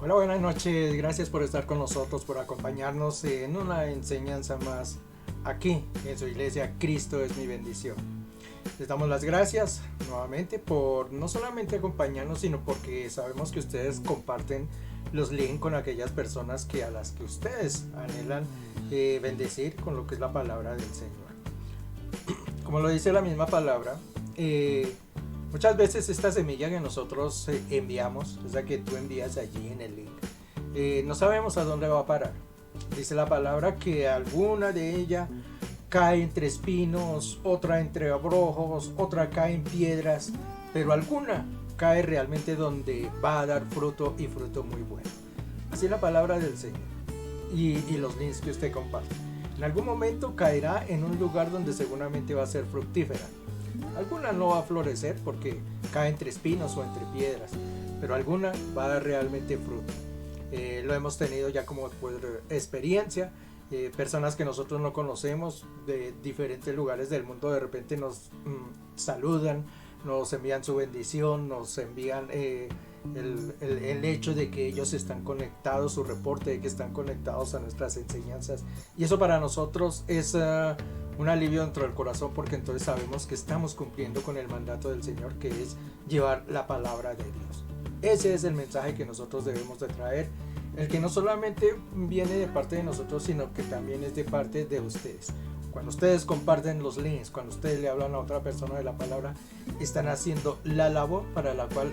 Hola, buenas noches. Gracias por estar con nosotros, por acompañarnos en una enseñanza más aquí en su iglesia. Cristo es mi bendición. Les damos las gracias nuevamente por no solamente acompañarnos, sino porque sabemos que ustedes comparten los links con aquellas personas a las que ustedes anhelan bendecir con lo que es la palabra del Señor. Como lo dice la misma palabra, muchas veces esta semilla que nosotros enviamos, esa que tú envías allí en el link, no sabemos a dónde va a parar. Dice la palabra que alguna de ellas cae entre espinos, otra entre abrojos, otra cae en piedras, pero alguna cae realmente donde va a dar fruto y fruto muy bueno. Así es la palabra del Señor y los links que usted comparte. En algún momento caerá en un lugar donde seguramente va a ser fructífera. Alguna no va a florecer porque cae entre espinos o entre piedras, pero alguna va a dar realmente fruto. Lo hemos tenido ya como experiencia. Personas que nosotros no conocemos de diferentes lugares del mundo de repente nos saludan, nos envían su bendición, nos envían el hecho de que ellos están conectados, su reporte de que están conectados a nuestras enseñanzas, y eso para nosotros es un alivio dentro del corazón, porque entonces sabemos que estamos cumpliendo con el mandato del Señor, que es llevar la palabra de Dios. Ese es el mensaje que nosotros debemos de traer, el que no solamente viene de parte de nosotros, sino que también es de parte de ustedes. Cuando ustedes comparten los links, cuando ustedes le hablan a otra persona de la palabra, están haciendo la labor para la cual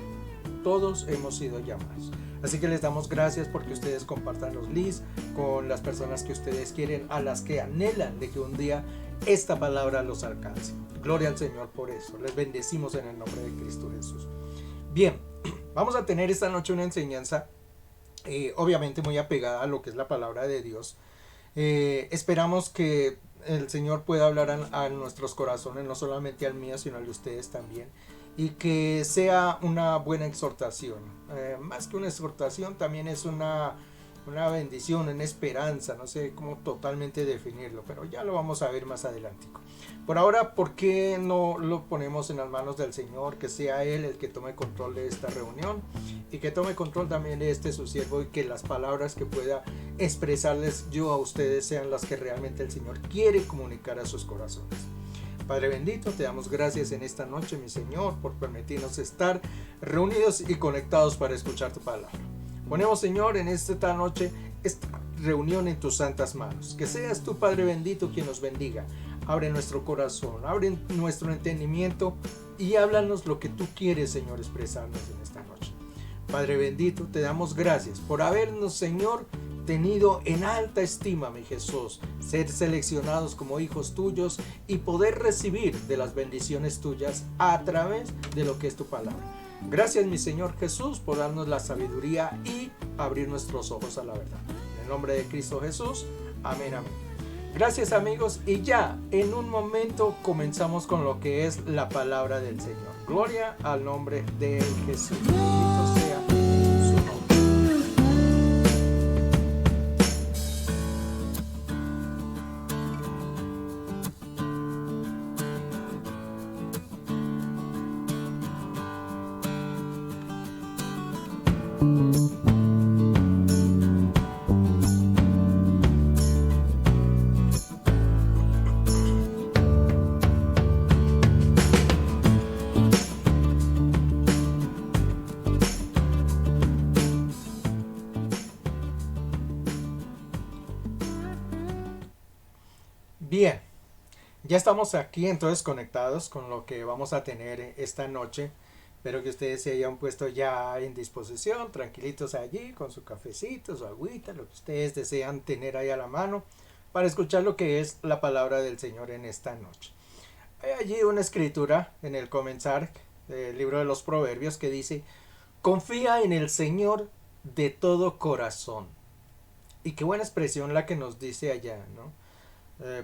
todos hemos sido llamados. Así que les damos gracias porque ustedes compartan los links con las personas que ustedes quieren, a las que anhelan de que un día esta palabra los alcance. Gloria al Señor por eso. Les bendecimos en el nombre de Cristo Jesús. Bien, vamos a tener esta noche una enseñanza obviamente muy apegada a lo que es la palabra de Dios. Esperamos que el Señor pueda hablar a nuestros corazones, no solamente al mío, sino al de ustedes también, y que sea una buena exhortación. Más que una exhortación, también es una bendición, una esperanza, no sé cómo totalmente definirlo, pero ya lo vamos a ver más adelante. Por ahora, ¿por qué no lo ponemos en las manos del Señor? Que sea Él el que tome control de esta reunión y que tome control también de su siervo, y que las palabras que pueda expresarles yo a ustedes sean las que realmente el Señor quiere comunicar a sus corazones. Padre bendito, te damos gracias en esta noche, mi Señor, por permitirnos estar reunidos y conectados para escuchar tu palabra. Ponemos, Señor, en esta noche esta reunión en tus santas manos. Que seas tú, Padre bendito, quien nos bendiga. Abre nuestro corazón, abre nuestro entendimiento y háblanos lo que tú quieres, Señor, expresarnos en esta noche. Padre bendito, te damos gracias por habernos, Señor, tenido en alta estima, mi Jesús, ser seleccionados como hijos tuyos y poder recibir de las bendiciones tuyas a través de lo que es tu palabra. Gracias, mi Señor Jesús, por darnos la sabiduría y abrir nuestros ojos a la verdad. En el nombre de Cristo Jesús, amén, amén. Gracias, amigos, y ya en un momento comenzamos con lo que es la palabra del Señor. Gloria al nombre de Jesús. Bendito sea su nombre. Bien, ya estamos aquí entonces conectados con lo que vamos a tener esta noche. Espero que ustedes se hayan puesto ya en disposición, tranquilitos allí, con su cafecito, su agüita, lo que ustedes desean tener ahí a la mano, para escuchar lo que es la palabra del Señor en esta noche. Hay allí una escritura en el comenzar del libro de los Proverbios que dice: confía en el Señor de todo corazón. Y qué buena expresión la que nos dice allá, ¿no?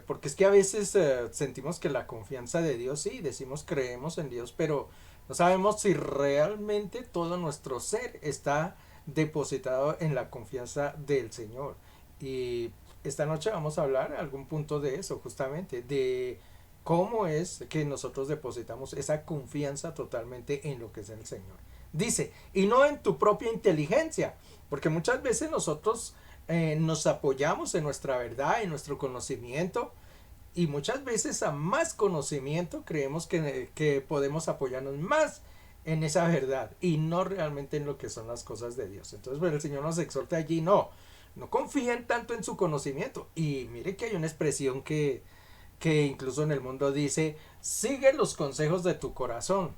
Porque es que a veces sentimos que la confianza de Dios, sí, decimos creemos en Dios, pero no sabemos si realmente todo nuestro ser está depositado en la confianza del Señor. Y esta noche vamos a hablar algún punto de eso, justamente, de cómo es que nosotros depositamos esa confianza totalmente en lo que es el Señor. Dice, y no en tu propia inteligencia, porque muchas veces nosotros nos apoyamos en nuestra verdad, en nuestro conocimiento, y muchas veces a más conocimiento creemos que podemos apoyarnos más en esa verdad y no realmente en lo que son las cosas de Dios. Entonces, pues, el Señor nos exhorta allí, no confíen tanto en su conocimiento. Y mire que hay una expresión que incluso en el mundo dice, sigue los consejos de tu corazón.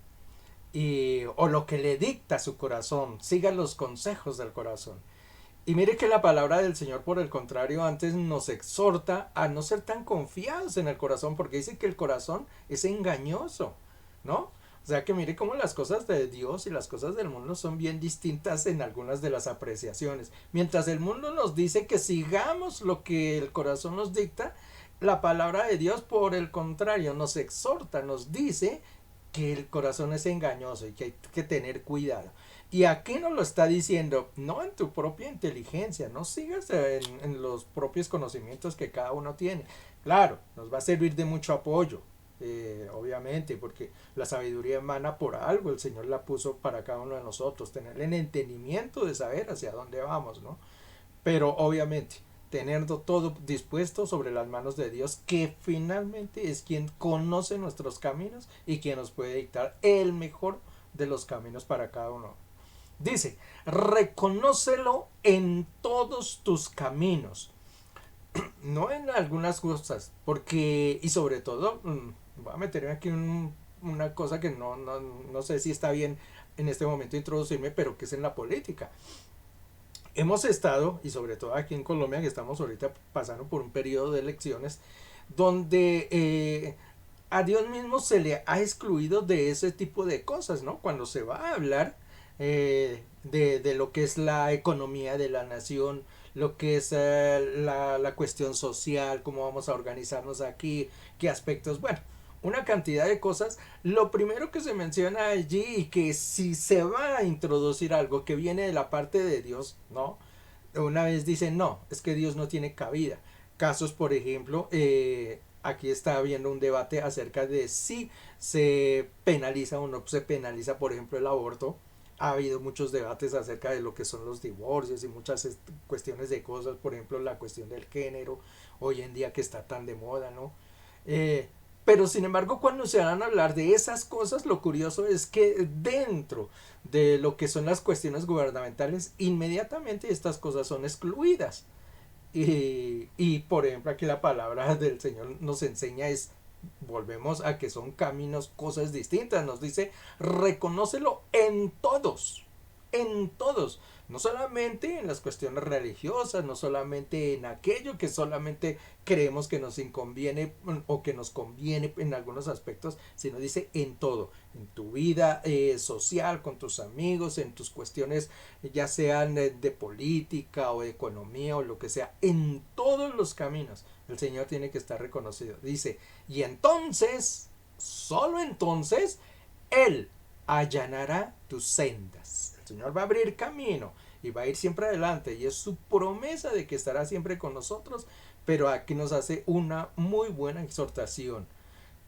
O lo que le dicta su corazón, siga los consejos del corazón. Y mire que la palabra del Señor, por el contrario, antes nos exhorta a no ser tan confiados en el corazón, porque dice que el corazón es engañoso, ¿no? O sea que mire cómo las cosas de Dios y las cosas del mundo son bien distintas en algunas de las apreciaciones. Mientras el mundo nos dice que sigamos lo que el corazón nos dicta, la palabra de Dios, por el contrario, nos exhorta, nos dice que el corazón es engañoso y que hay que tener cuidado. Y aquí nos lo está diciendo, no en tu propia inteligencia, no sigas en los propios conocimientos que cada uno tiene. Claro, nos va a servir de mucho apoyo, obviamente, porque la sabiduría emana por algo, el Señor la puso para cada uno de nosotros, tener el entendimiento de saber hacia dónde vamos, ¿no? Pero obviamente, teniendo todo dispuesto sobre las manos de Dios, que finalmente es quien conoce nuestros caminos y quien nos puede dictar el mejor de los caminos para cada uno. Dice, reconócelo en todos tus caminos, no en algunas cosas, porque, y sobre todo, voy a meterme aquí una cosa que no sé si está bien en este momento introducirme, pero que es en la política. Hemos estado, y sobre todo aquí en Colombia, que estamos ahorita pasando por un periodo de elecciones, donde a Dios mismo se le ha excluido de ese tipo de cosas, ¿no? Cuando se va a hablar de lo que es la economía de la nación, lo que es la cuestión social, cómo vamos a organizarnos aquí, qué aspectos, bueno, una cantidad de cosas. Lo primero que se menciona allí y que si se va a introducir algo que viene de la parte de Dios, ¿no? Una vez dicen, no, es que Dios no tiene cabida. Casos, por ejemplo, aquí está habiendo un debate acerca de si se penaliza o no se penaliza, por ejemplo, el aborto. Ha habido muchos debates acerca de lo que son los divorcios y muchas cuestiones de cosas, por ejemplo, la cuestión del género, hoy en día que está tan de moda, ¿no? Eh, pero sin embargo, cuando se van a hablar de esas cosas, lo curioso es que dentro de lo que son las cuestiones gubernamentales, inmediatamente estas cosas son excluidas. Y por ejemplo, aquí la palabra del Señor nos enseña es, volvemos a que son caminos, cosas distintas. Nos dice, reconócelo en todos, no solamente en las cuestiones religiosas, no solamente en aquello que solamente creemos que nos inconviene o que nos conviene en algunos aspectos, sino dice en todo, en tu vida social, con tus amigos, en tus cuestiones ya sean de política o de economía o lo que sea, en todos los caminos el Señor tiene que estar reconocido. Dice, y entonces, solo entonces, Él allanará tus sendas. El Señor va a abrir camino y va a ir siempre adelante y es su promesa de que estará siempre con nosotros, pero aquí nos hace una muy buena exhortación,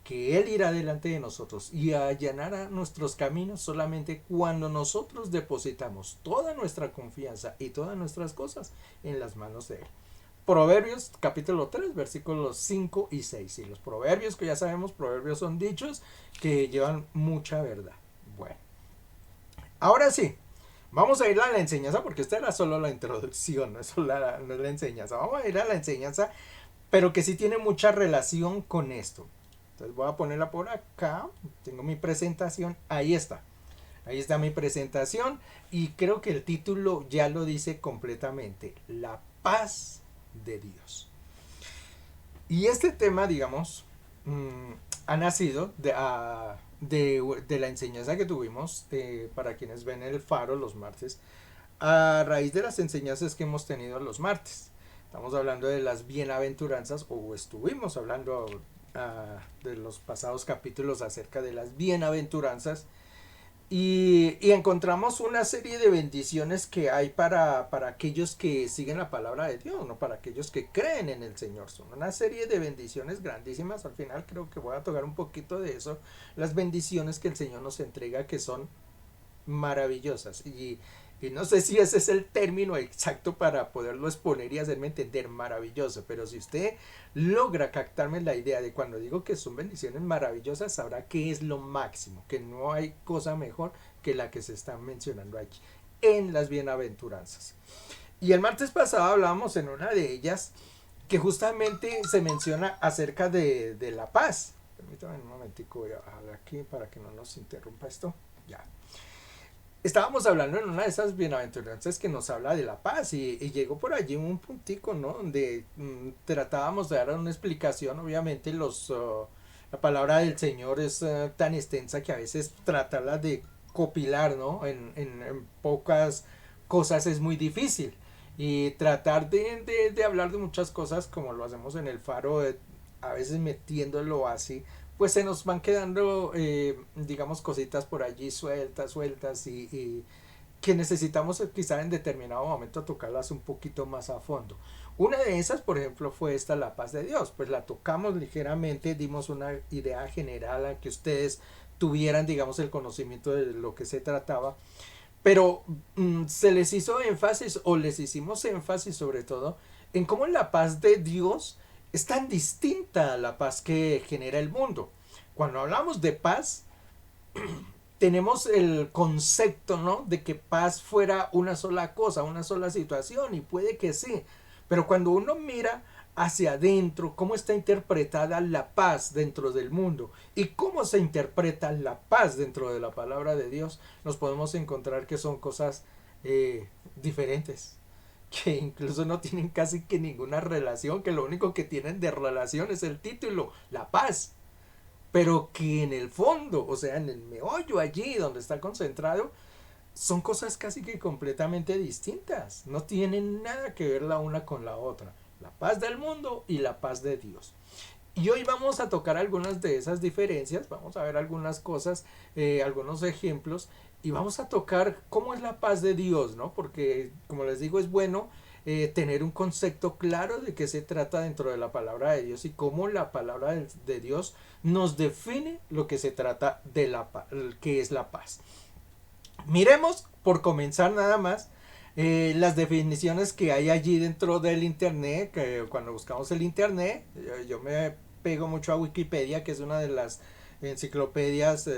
que Él irá delante de nosotros y allanará nuestros caminos solamente cuando nosotros depositamos toda nuestra confianza y todas nuestras cosas en las manos de Él. Proverbios capítulo 3 versículos 5 y 6. Y los proverbios, que ya sabemos, proverbios son dichos que llevan mucha verdad. Bueno, ahora sí, vamos a ir a la enseñanza, porque esta era solo la introducción, no es la enseñanza. Vamos a ir a la enseñanza, pero que sí tiene mucha relación con esto. Entonces voy a ponerla por acá. Tengo mi presentación. Ahí está. Ahí está mi presentación. Y creo que el título ya lo dice completamente. La paz de Dios. Y este tema, digamos, ha nacido de la enseñanza que tuvimos para quienes ven el Faro los martes, a raíz de las enseñanzas que hemos tenido los martes. Estamos hablando de las bienaventuranzas, o estuvimos hablando de los pasados capítulos acerca de las bienaventuranzas. Y encontramos una serie de bendiciones que hay para aquellos que siguen la palabra de Dios, no para aquellos que creen en el Señor. Son una serie de bendiciones grandísimas. Al final creo que voy a tocar un poquito de eso. Las bendiciones que el Señor nos entrega, que son maravillosas. Y no sé si ese es el término exacto para poderlo exponer y hacerme entender maravilloso, pero si usted logra captarme la idea de cuando digo que son bendiciones maravillosas, sabrá que es lo máximo, que no hay cosa mejor que la que se está mencionando aquí en las bienaventuranzas. Y el martes pasado hablábamos en una de ellas que justamente se menciona acerca de la paz. Permítame un momentico, voy a bajar aquí para que no nos interrumpa esto. Ya. Estábamos hablando en una de esas bienaventuranzas que nos habla de la paz y llegó por allí un puntico, ¿no? Donde tratábamos de dar una explicación, obviamente la palabra del Señor es tan extensa que a veces tratarla de copilar, ¿no? En pocas cosas es muy difícil y tratar de hablar de muchas cosas como lo hacemos en el faro, a veces metiéndolo así pues se nos van quedando, digamos, cositas por allí sueltas y que necesitamos quizá en determinado momento tocarlas un poquito más a fondo. Una de esas, por ejemplo, fue esta, la paz de Dios. Pues la tocamos ligeramente, dimos una idea general a que ustedes tuvieran, digamos, el conocimiento de lo que se trataba. Pero se les hizo énfasis, o les hicimos énfasis sobre todo, en cómo la paz de Dios es tan distinta a la paz que genera el mundo. Cuando hablamos de paz, tenemos el concepto, ¿no? De que paz fuera una sola cosa, una sola situación, y puede que sí. Pero cuando uno mira hacia adentro, cómo está interpretada la paz dentro del mundo y cómo se interpreta la paz dentro de la palabra de Dios, nos podemos encontrar que son cosas diferentes, que incluso no tienen casi que ninguna relación, que lo único que tienen de relación es el título, la paz, pero que en el fondo, o sea, en el meollo allí donde está concentrado, son cosas casi que completamente distintas, no tienen nada que ver la una con la otra, la paz del mundo y la paz de Dios. Y hoy vamos a tocar algunas de esas diferencias, vamos a ver algunas cosas, algunos ejemplos, y vamos a tocar cómo es la paz de Dios, ¿no? Porque, como les digo, es bueno tener un concepto claro de qué se trata dentro de la palabra de Dios y cómo la palabra de Dios nos define lo que se trata de que es la paz. Miremos, por comenzar nada más, las definiciones que hay allí dentro del internet, que cuando buscamos el internet, yo me pego mucho a Wikipedia, que es una de las enciclopedias,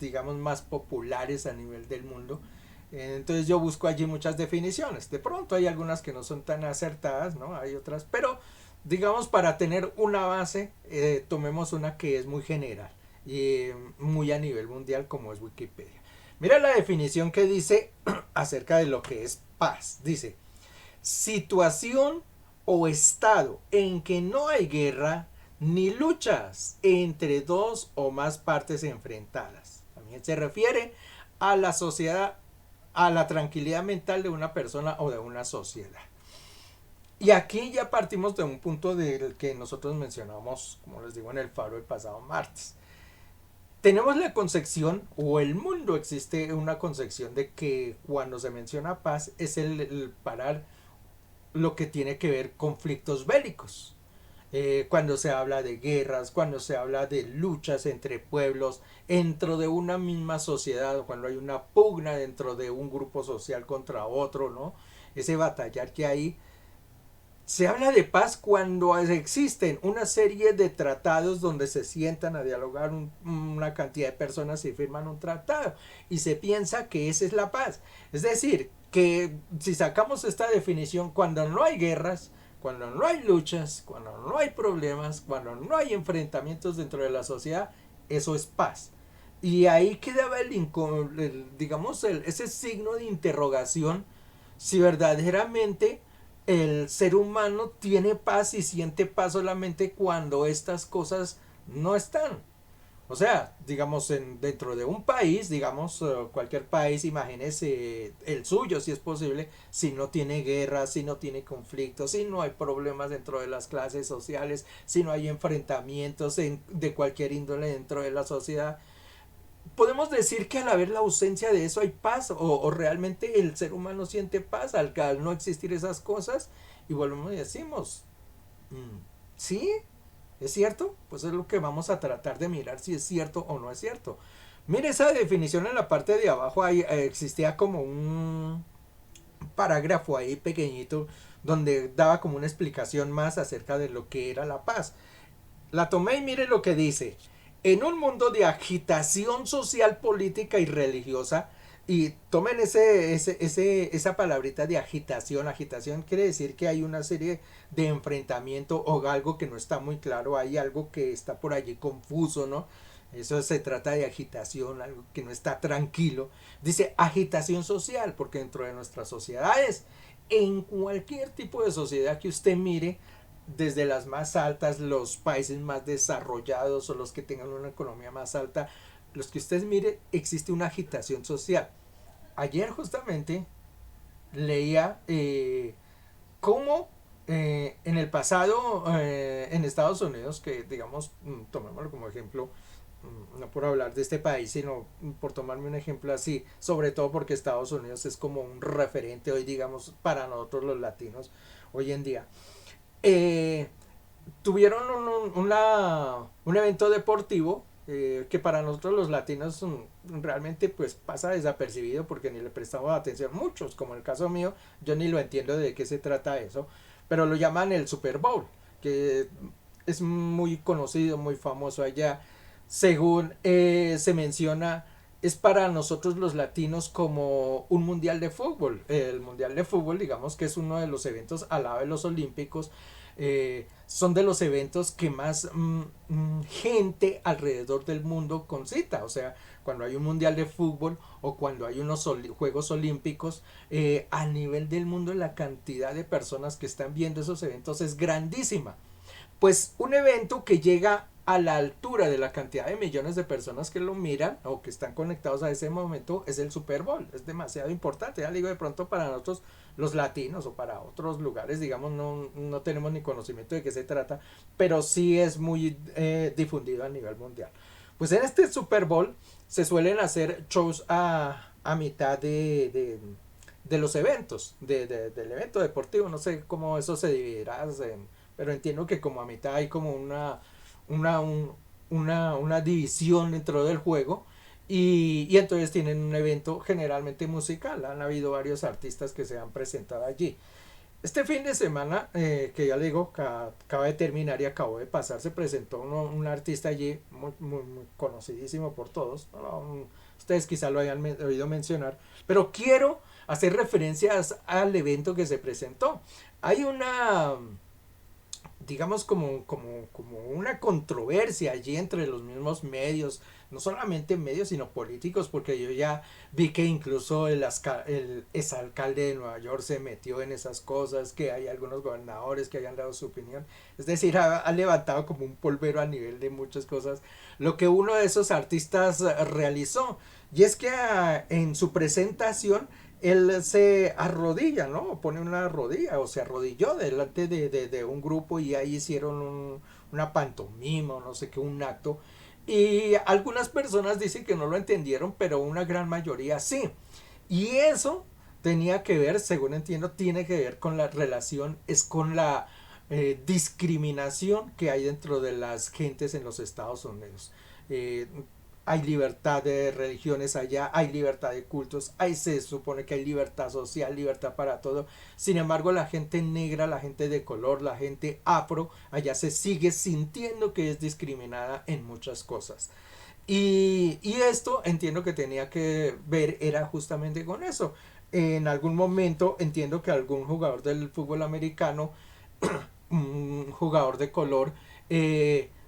digamos, más populares a nivel del mundo. Entonces yo busco allí muchas definiciones. De pronto hay algunas que no son tan acertadas, ¿no? Hay otras, pero digamos para tener una base, tomemos una que es muy general y muy a nivel mundial como es Wikipedia. Mira la definición que dice acerca de lo que es paz. Dice, situación o estado en que no hay guerra ni luchas entre dos o más partes enfrentadas. También se refiere a la sociedad, a la tranquilidad mental de una persona o de una sociedad. Y aquí ya partimos de un punto del que nosotros mencionamos, como les digo, en el faro el pasado martes. Tenemos la concepción, o el mundo existe una concepción de que cuando se menciona paz es el parar lo que tiene que ver conflictos bélicos. Cuando se habla de guerras, cuando se habla de luchas entre pueblos, dentro de una misma sociedad, cuando hay una pugna dentro de un grupo social contra otro, ¿no? Ese batallar que hay. Se habla de paz cuando existen una serie de tratados donde se sientan a dialogar una cantidad de personas y firman un tratado y se piensa que esa es la paz. Es decir, que si sacamos esta definición, cuando no hay guerras, cuando no hay luchas, cuando no hay problemas, cuando no hay enfrentamientos dentro de la sociedad, eso es paz. Y ahí quedaba digamos, ese signo de interrogación si verdaderamente el ser humano tiene paz y siente paz solamente cuando estas cosas no están. O sea, digamos, dentro de un país, digamos, cualquier país, imagínese el suyo, si es posible, si no tiene guerra, si no tiene conflictos, si no hay problemas dentro de las clases sociales, si no hay enfrentamientos de cualquier índole dentro de la sociedad. Podemos decir que al haber la ausencia de eso hay paz o realmente el ser humano siente paz al no existir esas cosas y volvemos y decimos, ¿sí? ¿Es cierto? Pues es lo que vamos a tratar de mirar si es cierto o no es cierto. Mire esa definición en la parte de abajo, ahí existía como un parágrafo ahí pequeñito donde daba como una explicación más acerca de lo que era la paz. La tomé y mire lo que dice. En un mundo de agitación social, política y religiosa, y tomen esa palabrita de agitación. Agitación quiere decir que hay una serie de enfrentamiento o algo que no está muy claro, hay algo que está por allí confuso, ¿no? Eso se trata de agitación, algo que no está tranquilo. Dice agitación social, porque dentro de nuestras sociedades, en cualquier tipo de sociedad que usted mire, desde las más altas, los países más desarrollados o los que tengan una economía más alta, los que usted mire, existe una agitación social. Ayer justamente leía cómo en el pasado en Estados Unidos, que digamos, tomémoslo como ejemplo, no por hablar de este país, sino por tomarme un ejemplo así, sobre todo porque Estados Unidos es como un referente hoy, digamos, para nosotros los latinos hoy en día. Eh, Tuvieron un evento deportivo que para nosotros los latinos realmente pues pasa desapercibido porque ni le prestamos atención muchos, como el caso mío, yo ni lo entiendo de qué se trata eso, pero lo llaman el Super Bowl, que es muy conocido, muy famoso allá, según se menciona, es para nosotros los latinos como un mundial de fútbol. El mundial de fútbol, digamos que es uno de los eventos al lado de los olímpicos. Son de los eventos que más gente alrededor del mundo concita. O sea, cuando hay un mundial de fútbol o cuando hay unos Juegos Olímpicos, a nivel del mundo la cantidad de personas que están viendo esos eventos es grandísima. Pues un evento que llega a la altura de la cantidad de millones de personas que lo miran o que están conectados a ese momento es el Super Bowl. Es demasiado importante. Ya digo, de pronto para nosotros los latinos o para otros lugares, digamos, no tenemos ni conocimiento de qué se trata, pero sí es muy difundido a nivel mundial. Pues en este Super Bowl se suelen hacer shows a mitad de los eventos, del evento deportivo. No sé cómo eso se dividirá, pero entiendo que como a mitad hay como una, un- una división dentro del juego y entonces tienen un evento generalmente musical. Han habido varios artistas que se han presentado allí. Este fin de semana, que ya le digo, acaba de terminar y acabó de pasar, se presentó un artista allí muy conocidísimo por todos. Ustedes quizá lo hayan oído mencionar, pero quiero hacer referencias al evento que se presentó. Hay una, digamos, como una controversia allí entre los mismos medios, no solamente medios, sino políticos, porque yo ya vi que incluso el exalcalde de Nueva York se metió en esas cosas, que hay algunos gobernadores que hayan dado su opinión, es decir, ha levantado como un polvero a nivel de muchas cosas, lo que uno de esos artistas realizó, y es que en su presentación él se arrodilla, ¿no? Pone una rodilla o se arrodilló delante de un grupo y ahí hicieron una pantomima o no sé qué, un acto. Y algunas personas dicen que no lo entendieron, pero una gran mayoría sí. Y eso tenía que ver, según entiendo, tiene que ver con la relación, es con la discriminación que hay dentro de las gentes en los Estados Unidos. Eh, Hay libertad de religiones allá, hay libertad de cultos, ahí se supone que hay libertad social, libertad para todo. Sin embargo, la gente negra, la gente de color, la gente afro, allá se sigue sintiendo que es discriminada en muchas cosas. Y esto entiendo que tenía que ver era justamente con eso. En algún momento entiendo que algún jugador del fútbol americano, un jugador de color,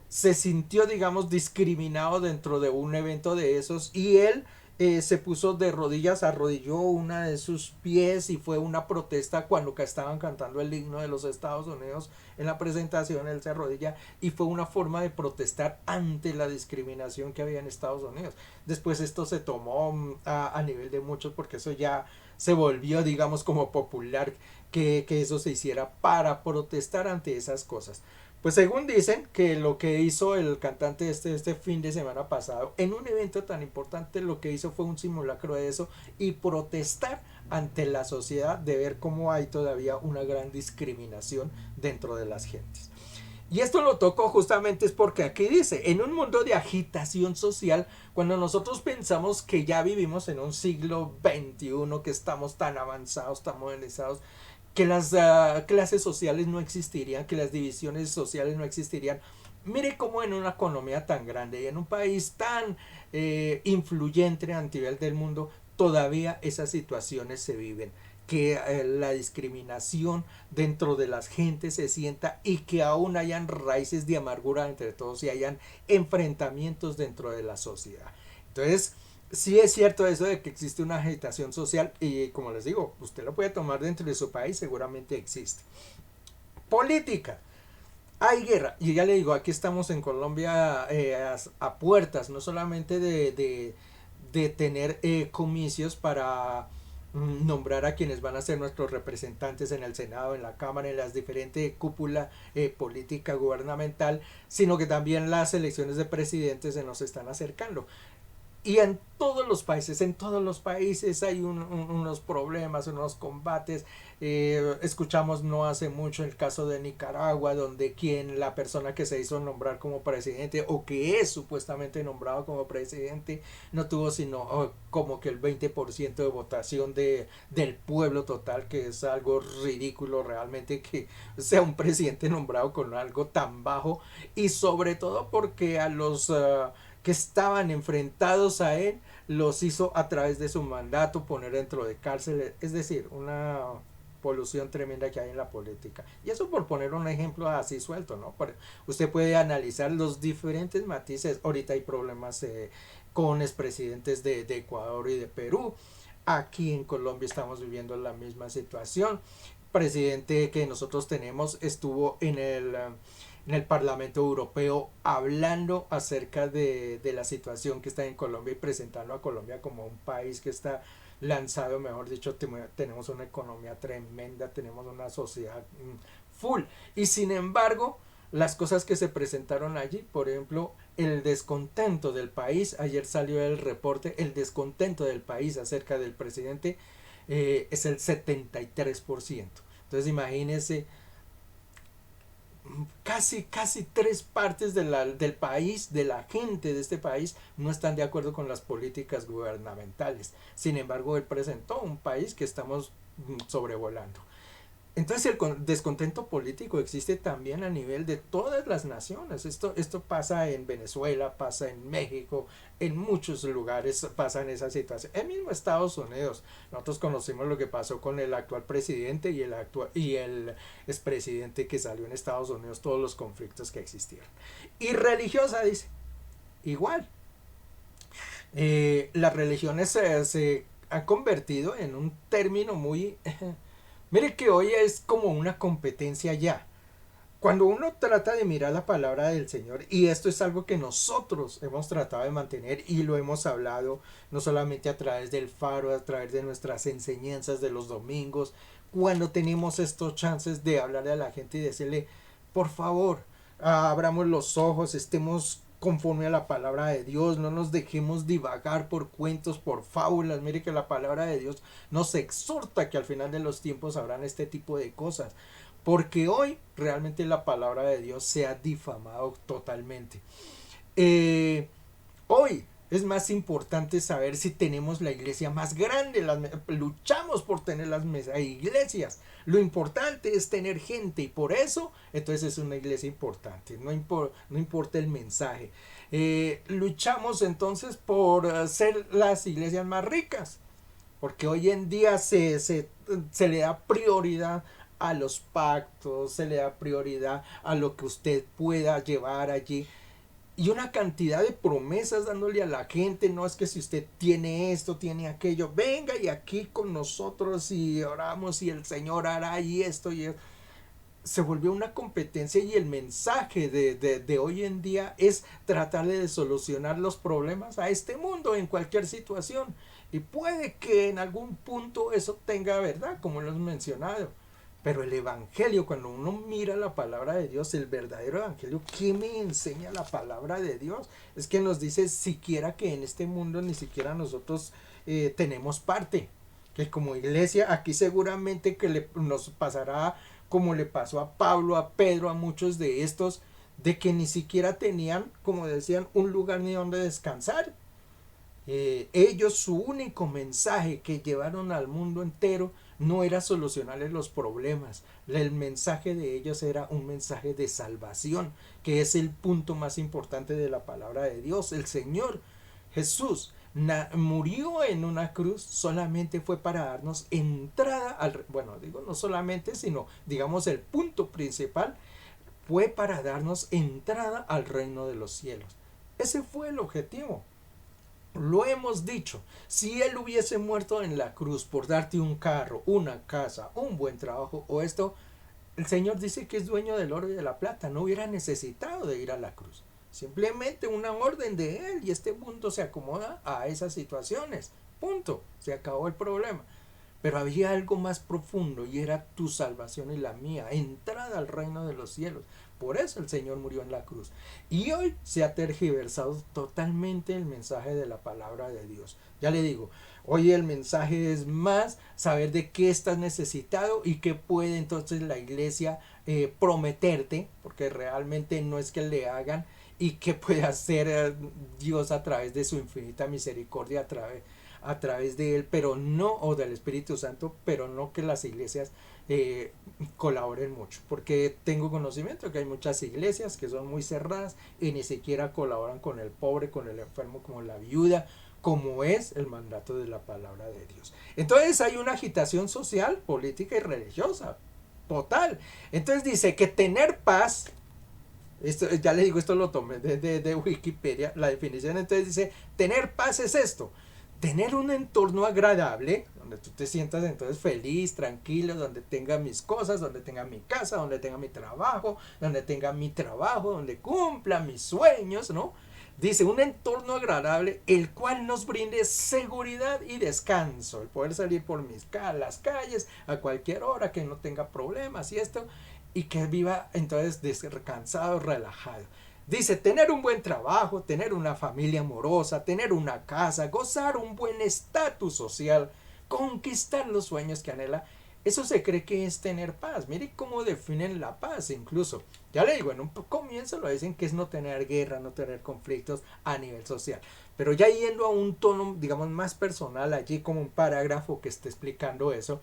se sintió, digamos, discriminado dentro de un evento de esos y él se puso de rodillas, arrodilló una de sus pies y fue una protesta cuando estaban cantando el himno de los Estados Unidos en la presentación, él se arrodilla y fue una forma de protestar ante la discriminación que había en Estados Unidos. Después esto se tomó a nivel de muchos porque eso ya se volvió, digamos, como popular que eso se hiciera para protestar ante esas cosas. Pues según dicen que lo que hizo el cantante este fin de semana pasado, en un evento tan importante, lo que hizo fue un simulacro de eso y protestar ante la sociedad de ver cómo hay todavía una gran discriminación dentro de las gentes. Y esto lo toco justamente es porque aquí dice, en un mundo de agitación social, cuando nosotros pensamos que ya vivimos en un siglo XXI, que estamos tan avanzados, tan modernizados, que las clases sociales no existirían, que las divisiones sociales no existirían. Mire cómo en una economía tan grande y en un país tan influyente a nivel del mundo, todavía esas situaciones se viven. Que la discriminación dentro de las gentes se sienta y que aún hayan raíces de amargura entre todos y hayan enfrentamientos dentro de la sociedad. Entonces, sí es cierto eso de que existe una agitación social y como les digo, usted lo puede tomar dentro de su país, seguramente existe. Política. Hay guerra. Y ya le digo, aquí estamos en Colombia a puertas, no solamente de tener comicios para nombrar a quienes van a ser nuestros representantes en el Senado, en la Cámara, en las diferentes cúpulas política gubernamental, sino que también las elecciones de presidentes se nos están acercando. Y en todos los países hay unos problemas, unos combates. Escuchamos no hace mucho el caso de Nicaragua, donde la persona que se hizo nombrar como presidente o que es supuestamente nombrado como presidente no tuvo sino como que el 20% de votación del pueblo total, que es algo ridículo realmente que sea un presidente nombrado con algo tan bajo y sobre todo porque a los que estaban enfrentados a él, los hizo a través de su mandato poner dentro de cárcel, es decir, una polución tremenda que hay en la política. Y eso por poner un ejemplo así suelto, ¿no? Usted puede analizar los diferentes matices. Ahorita hay problemas con expresidentes de Ecuador y de Perú. Aquí en Colombia estamos viviendo la misma situación. Presidente que nosotros tenemos estuvo en el Parlamento Europeo hablando acerca de la situación que está en Colombia y presentando a Colombia como un país que está lanzado, mejor dicho, tenemos una economía tremenda, tenemos una sociedad full. Y sin embargo, las cosas que se presentaron allí, por ejemplo, el descontento del país, ayer salió el reporte, el descontento del país acerca del presidente es el 73%. Entonces imagínense, casi tres partes del país, de la gente de este país, no están de acuerdo con las políticas gubernamentales. Sin embargo, él presentó un país que estamos sobrevolando. Entonces el descontento político existe también a nivel de todas las naciones. Esto pasa en Venezuela, pasa en México, en muchos lugares pasa en esa situación. El mismo Estados Unidos. Nosotros conocimos lo que pasó con el actual presidente y el expresidente que salió en Estados Unidos, todos los conflictos que existieron. Y religiosa, dice, igual. Las religiones se han convertido en un término muy... Mire que hoy es como una competencia ya. Cuando uno trata de mirar la palabra del Señor, y esto es algo que nosotros hemos tratado de mantener y lo hemos hablado no solamente a través del faro, a través de nuestras enseñanzas de los domingos, cuando tenemos estos chances de hablarle a la gente y decirle, por favor, abramos los ojos, estemos conforme a la palabra de Dios, no nos dejemos divagar por cuentos, por fábulas. Mire que la palabra de Dios nos exhorta que al final de los tiempos habrán este tipo de cosas, porque hoy realmente la palabra de Dios se ha difamado totalmente. Hoy es más importante saber si tenemos la iglesia más grande. Luchamos por tener las iglesias. Lo importante es tener gente y por eso entonces es una iglesia importante. No importa el mensaje. Luchamos entonces por ser las iglesias más ricas. Porque hoy en día se le da prioridad a los pactos, se le da prioridad a lo que usted pueda llevar allí y una cantidad de promesas dándole a la gente. No es que si usted tiene esto, tiene aquello, venga y aquí con nosotros y oramos y el Señor hará y esto y esto. Se volvió una competencia y el mensaje de hoy en día es tratar de solucionar los problemas a este mundo en cualquier situación. Y puede que en algún punto eso tenga verdad, como lo hemos mencionado. Pero el Evangelio, cuando uno mira la palabra de Dios, el verdadero Evangelio, ¿qué me enseña la palabra de Dios? Es que nos dice siquiera que en este mundo ni siquiera nosotros tenemos parte. Que como iglesia, aquí seguramente que nos pasará como le pasó a Pablo, a Pedro, a muchos de estos, de que ni siquiera tenían, como decían, un lugar ni donde descansar. Ellos, su único mensaje que llevaron al mundo entero no era solucionarles los problemas. El mensaje de ellos era un mensaje de salvación, que es el punto más importante de la palabra de Dios. El Señor Jesús murió en una cruz, solamente fue para darnos entrada al, bueno, digo no solamente, sino digamos el punto principal fue para darnos entrada al reino de los cielos. Ese fue el objetivo. Lo hemos dicho, si Él hubiese muerto en la cruz por darte un carro, una casa, un buen trabajo o esto, el Señor dice que es dueño del oro y de la plata, no hubiera necesitado de ir a la cruz. Simplemente una orden de Él y este mundo se acomoda a esas situaciones. Punto, se acabó el problema. Pero había algo más profundo y era tu salvación y la mía, entrada al reino de los cielos. Por eso el Señor murió en la cruz. Y hoy se ha tergiversado totalmente el mensaje de la palabra de Dios. Ya le digo, hoy el mensaje es más saber de qué estás necesitado y qué puede entonces la iglesia prometerte, porque realmente no es que le hagan y qué puede hacer Dios a través de su infinita misericordia, a través de él, pero no, o del Espíritu Santo, pero no que las iglesias colaboren mucho, porque tengo conocimiento que hay muchas iglesias que son muy cerradas y ni siquiera colaboran con el pobre, con el enfermo, como la viuda, como es el mandato de la palabra de Dios. Entonces hay una agitación social, política y religiosa, total. Entonces dice que tener paz, esto, ya le digo, esto lo tomé de Wikipedia, la definición, entonces dice, tener paz es esto, tener un entorno agradable, donde tú te sientas entonces feliz, tranquilo, donde tenga mis cosas, donde tenga mi casa, donde tenga mi trabajo, donde cumpla mis sueños, ¿no? Dice, un entorno agradable, el cual nos brinde seguridad y descanso, el poder salir por las calles a cualquier hora, que no tenga problemas y esto, y que viva entonces descansado, relajado. Dice, tener un buen trabajo, tener una familia amorosa, tener una casa, gozar un buen estatus social, conquistar los sueños que anhela. Eso se cree que es tener paz. Mire cómo definen la paz incluso. Ya le digo, en un comienzo lo dicen que es no tener guerra, no tener conflictos a nivel social. Pero ya yendo a un tono, digamos, más personal, allí como un parágrafo que esté explicando eso,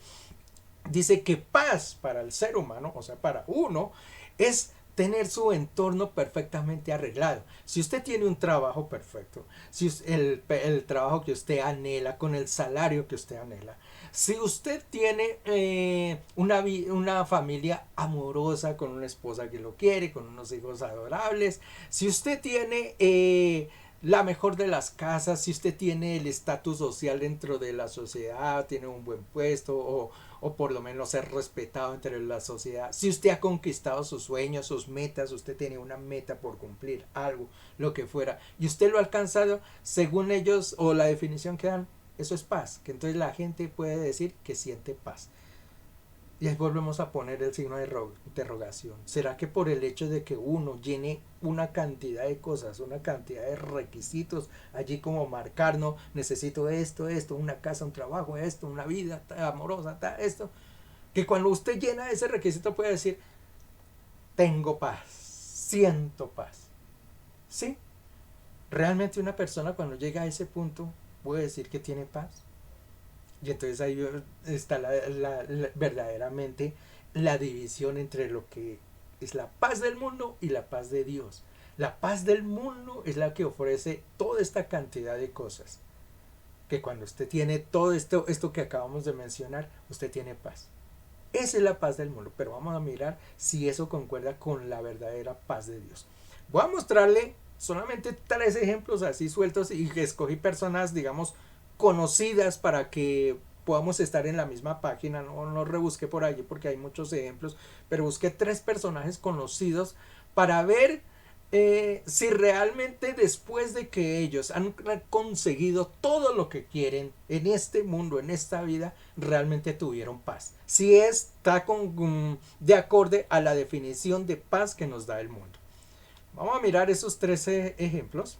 dice que paz para el ser humano, o sea, para uno, es tener su entorno perfectamente arreglado. Si usted tiene un trabajo perfecto, si el trabajo que usted anhela, con el salario que usted anhela, si usted tiene una familia amorosa, con una esposa que lo quiere, con unos hijos adorables, si usted tiene la mejor de las casas, si usted tiene el estatus social dentro de la sociedad, tiene un buen puesto o por lo menos ser respetado entre la sociedad, si usted ha conquistado sus sueños, sus metas, usted tiene una meta por cumplir, algo, lo que fuera, y usted lo ha alcanzado, según ellos o la definición que dan, eso es paz, que entonces la gente puede decir que siente paz. Y ahí volvemos a poner el signo de interrogación. ¿Será que por el hecho de que uno llene una cantidad de cosas, una cantidad de requisitos, allí como marcar, no, necesito esto, una casa, un trabajo, esto, una vida amorosa, esto, que cuando usted llena ese requisito puede decir, tengo paz, siento paz? ¿Sí? ¿Realmente una persona cuando llega a ese punto puede decir que tiene paz? Y entonces ahí está verdaderamente la división entre lo que es la paz del mundo y la paz de Dios. La paz del mundo es la que ofrece toda esta cantidad de cosas. Que cuando usted tiene todo esto que acabamos de mencionar, usted tiene paz. Esa es la paz del mundo. Pero vamos a mirar si eso concuerda con la verdadera paz de Dios. Voy a mostrarle solamente 3 ejemplos así sueltos y que escogí personas, digamos, conocidas para que podamos estar en la misma página. No rebusqué por allí porque hay muchos ejemplos, pero busqué 3 personajes conocidos para ver si realmente después de que ellos han conseguido todo lo que quieren en este mundo, en esta vida, realmente tuvieron paz. Si está de acorde a la definición de paz que nos da el mundo. Vamos a mirar esos 13 ejemplos.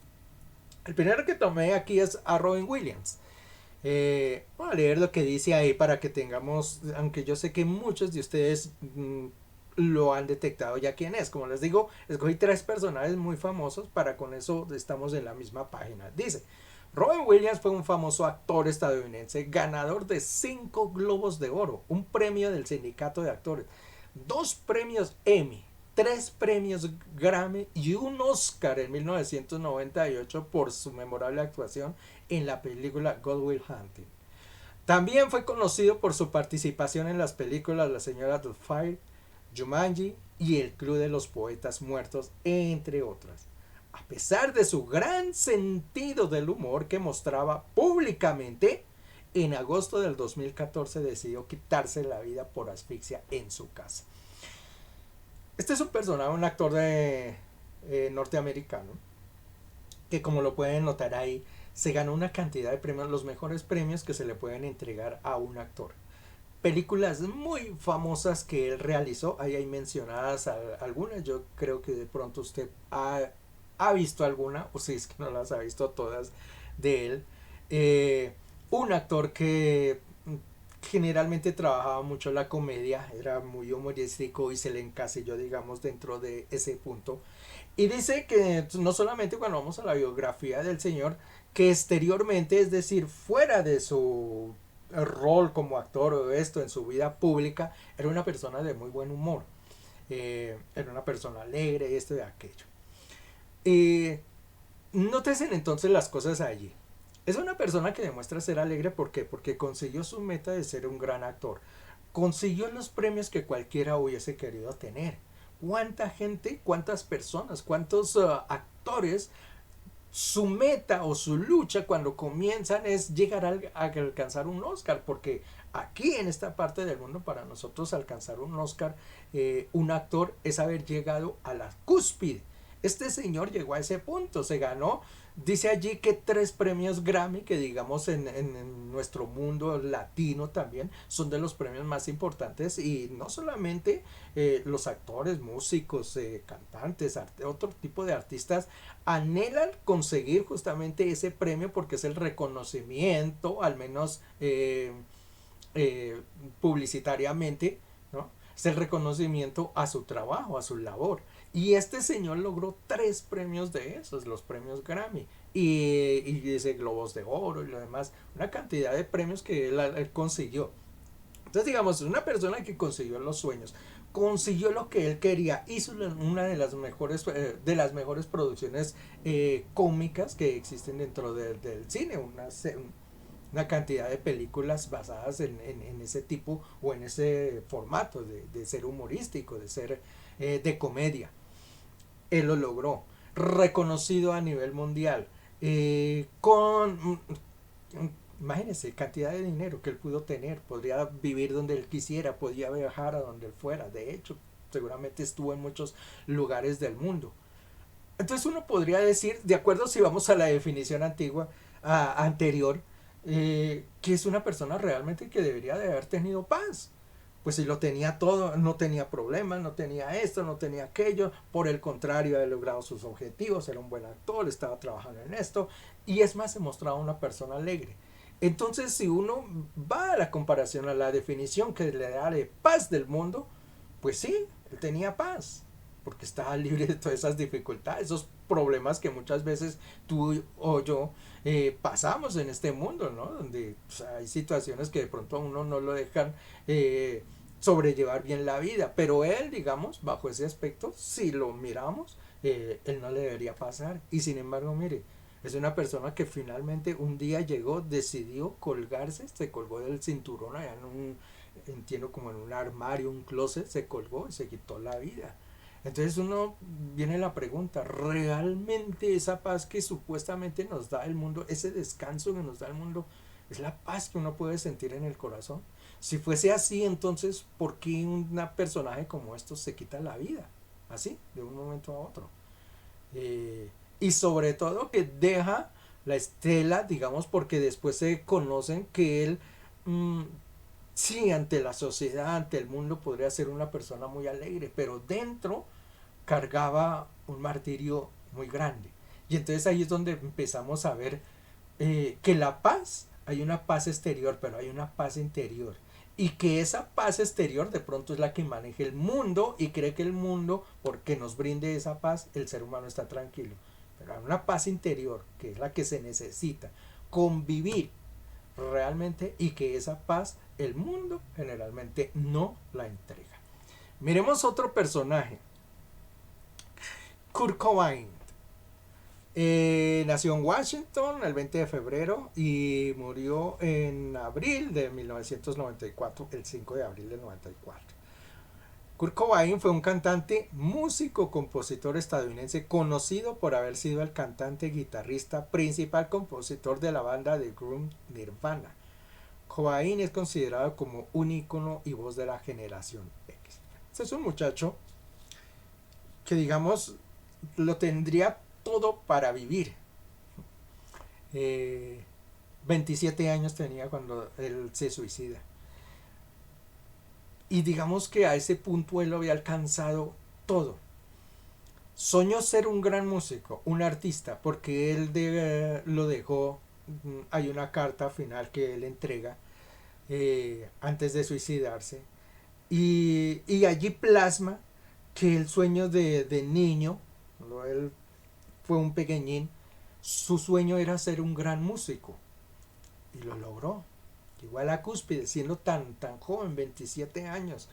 El primero que tomé aquí es a Robin Williams. Voy a leer lo que dice ahí para que tengamos, aunque yo sé que muchos de ustedes lo han detectado ya quién es. Como les digo, escogí tres personajes muy famosos para con eso estamos en la misma página. Dice, Robin Williams fue un famoso actor estadounidense, ganador de 5 Globos de Oro, un premio del Sindicato de Actores, 2 premios Emmy, 3 premios Grammy y un Oscar en 1998 por su memorable actuación en la película Good Will Hunting. También fue conocido por su participación en las películas La Señora Doubtfire, Jumanji y El Club de los Poetas Muertos, entre otras. A pesar de su gran sentido del humor que mostraba públicamente, en agosto del 2014 decidió quitarse la vida por asfixia en su casa. Este es un personaje, un actor norteamericano, que como lo pueden notar ahí, se ganó una cantidad de premios, los mejores premios que se le pueden entregar a un actor. Películas muy famosas que él realizó, ahí hay mencionadas algunas, yo creo que de pronto usted ha visto alguna, o si es que no las ha visto todas de él. Un actor que generalmente trabajaba mucho la comedia, era muy humorístico y se le encasilló, digamos, dentro de ese punto. Y dice que no solamente cuando vamos a la biografía del señor, que exteriormente, es decir, fuera de su rol como actor o esto en su vida pública, era una persona de muy buen humor, era una persona alegre, esto y aquello. Eh, Nótese entonces las cosas allí. Es una persona que demuestra ser alegre, ¿por qué? Porque consiguió su meta de ser un gran actor. Consiguió los premios que cualquiera hubiese querido tener. ¿Cuánta gente, cuántas personas, cuántos actores, su meta o su lucha cuando comienzan es llegar a alcanzar un Oscar? Porque aquí en esta parte del mundo para nosotros alcanzar un Oscar, un actor es haber llegado a la cúspide. Este señor llegó a ese punto, se ganó, dice allí que 3 premios Grammy, que digamos en nuestro mundo latino también, son de los premios más importantes y no solamente los actores, músicos, cantantes, otro tipo de artistas anhelan conseguir justamente ese premio porque es el reconocimiento, al menos publicitariamente, ¿no? Es el reconocimiento a su trabajo, a su labor. Y este señor logró 3 premios de esos, los premios Grammy. Y ese Globos de Oro y lo demás, una cantidad de premios que él consiguió. Entonces, digamos, una persona que consiguió los sueños, consiguió lo que él quería, hizo una de las mejores producciones cómicas que existen dentro del cine, una cantidad de películas basadas en ese tipo o en ese formato de ser humorístico, de ser de comedia. Él lo logró, reconocido a nivel mundial, con imagínense cantidad de dinero que él pudo tener, podría vivir donde él quisiera, podía viajar a donde él fuera, de hecho, seguramente estuvo en muchos lugares del mundo. Entonces uno podría decir, de acuerdo si vamos a la definición anterior, que es una persona realmente que debería de haber tenido paz. Pues si lo tenía todo, no tenía problemas, no tenía esto, no tenía aquello, por el contrario, había logrado sus objetivos, era un buen actor, estaba trabajando en esto, y es más, se mostraba una persona alegre. Entonces, si uno va a la comparación, a la definición que le da de paz del mundo, pues sí, él tenía paz, porque estaba libre de todas esas dificultades, esos problemas que muchas veces tú o yo pasamos en este mundo, ¿no? Donde pues, hay situaciones que de pronto a uno no lo dejan sobrellevar bien la vida, pero él, digamos, bajo ese aspecto, si lo miramos, él no le debería pasar. Y sin embargo, mire, es una persona que finalmente un día llegó, decidió colgarse, se colgó del cinturón allá entiendo como en un armario, un closet, se colgó y se quitó la vida. Entonces uno viene la pregunta, ¿realmente esa paz que supuestamente nos da el mundo, ese descanso que nos da el mundo, es la paz que uno puede sentir en el corazón? Si fuese así, entonces, ¿por qué un personaje como estos se quita la vida? Así, de un momento a otro. Y sobre todo que deja la estela, digamos, porque después se conocen que él, mmm, sí, ante la sociedad, ante el mundo, podría ser una persona muy alegre, pero dentro cargaba un martirio muy grande. Y entonces ahí es donde empezamos a ver que la paz hay una paz exterior, pero hay una paz interior. Y que esa paz exterior de pronto es la que maneja el mundo y cree que el mundo, porque nos brinde esa paz, el ser humano está tranquilo. Pero hay una paz interior, que es la que se necesita. Convivir realmente y que esa paz el mundo generalmente no la entrega. Miremos otro personaje, Kurt Cobain. Nació en Washington el 20 de febrero y murió en abril de 1994, el 5 de abril del 94. Kurt Cobain fue un cantante, músico, compositor estadounidense conocido por haber sido el cantante, guitarrista, principal compositor de la banda de grunge Nirvana. Cobain es considerado como un ícono y voz de la generación X. Este es un muchacho que, digamos, lo tendría todo para vivir. 27 años tenía cuando él se suicida. Y digamos que a ese punto él lo había alcanzado todo. Soñó ser un gran músico, un artista, porque él lo dejó. Hay una carta final que él entrega antes de suicidarse. Y allí plasma que el sueño de niño, él fue un pequeñín, su sueño era ser un gran músico. Y lo logró. Llegó a la cúspide, siendo tan joven, 27 años.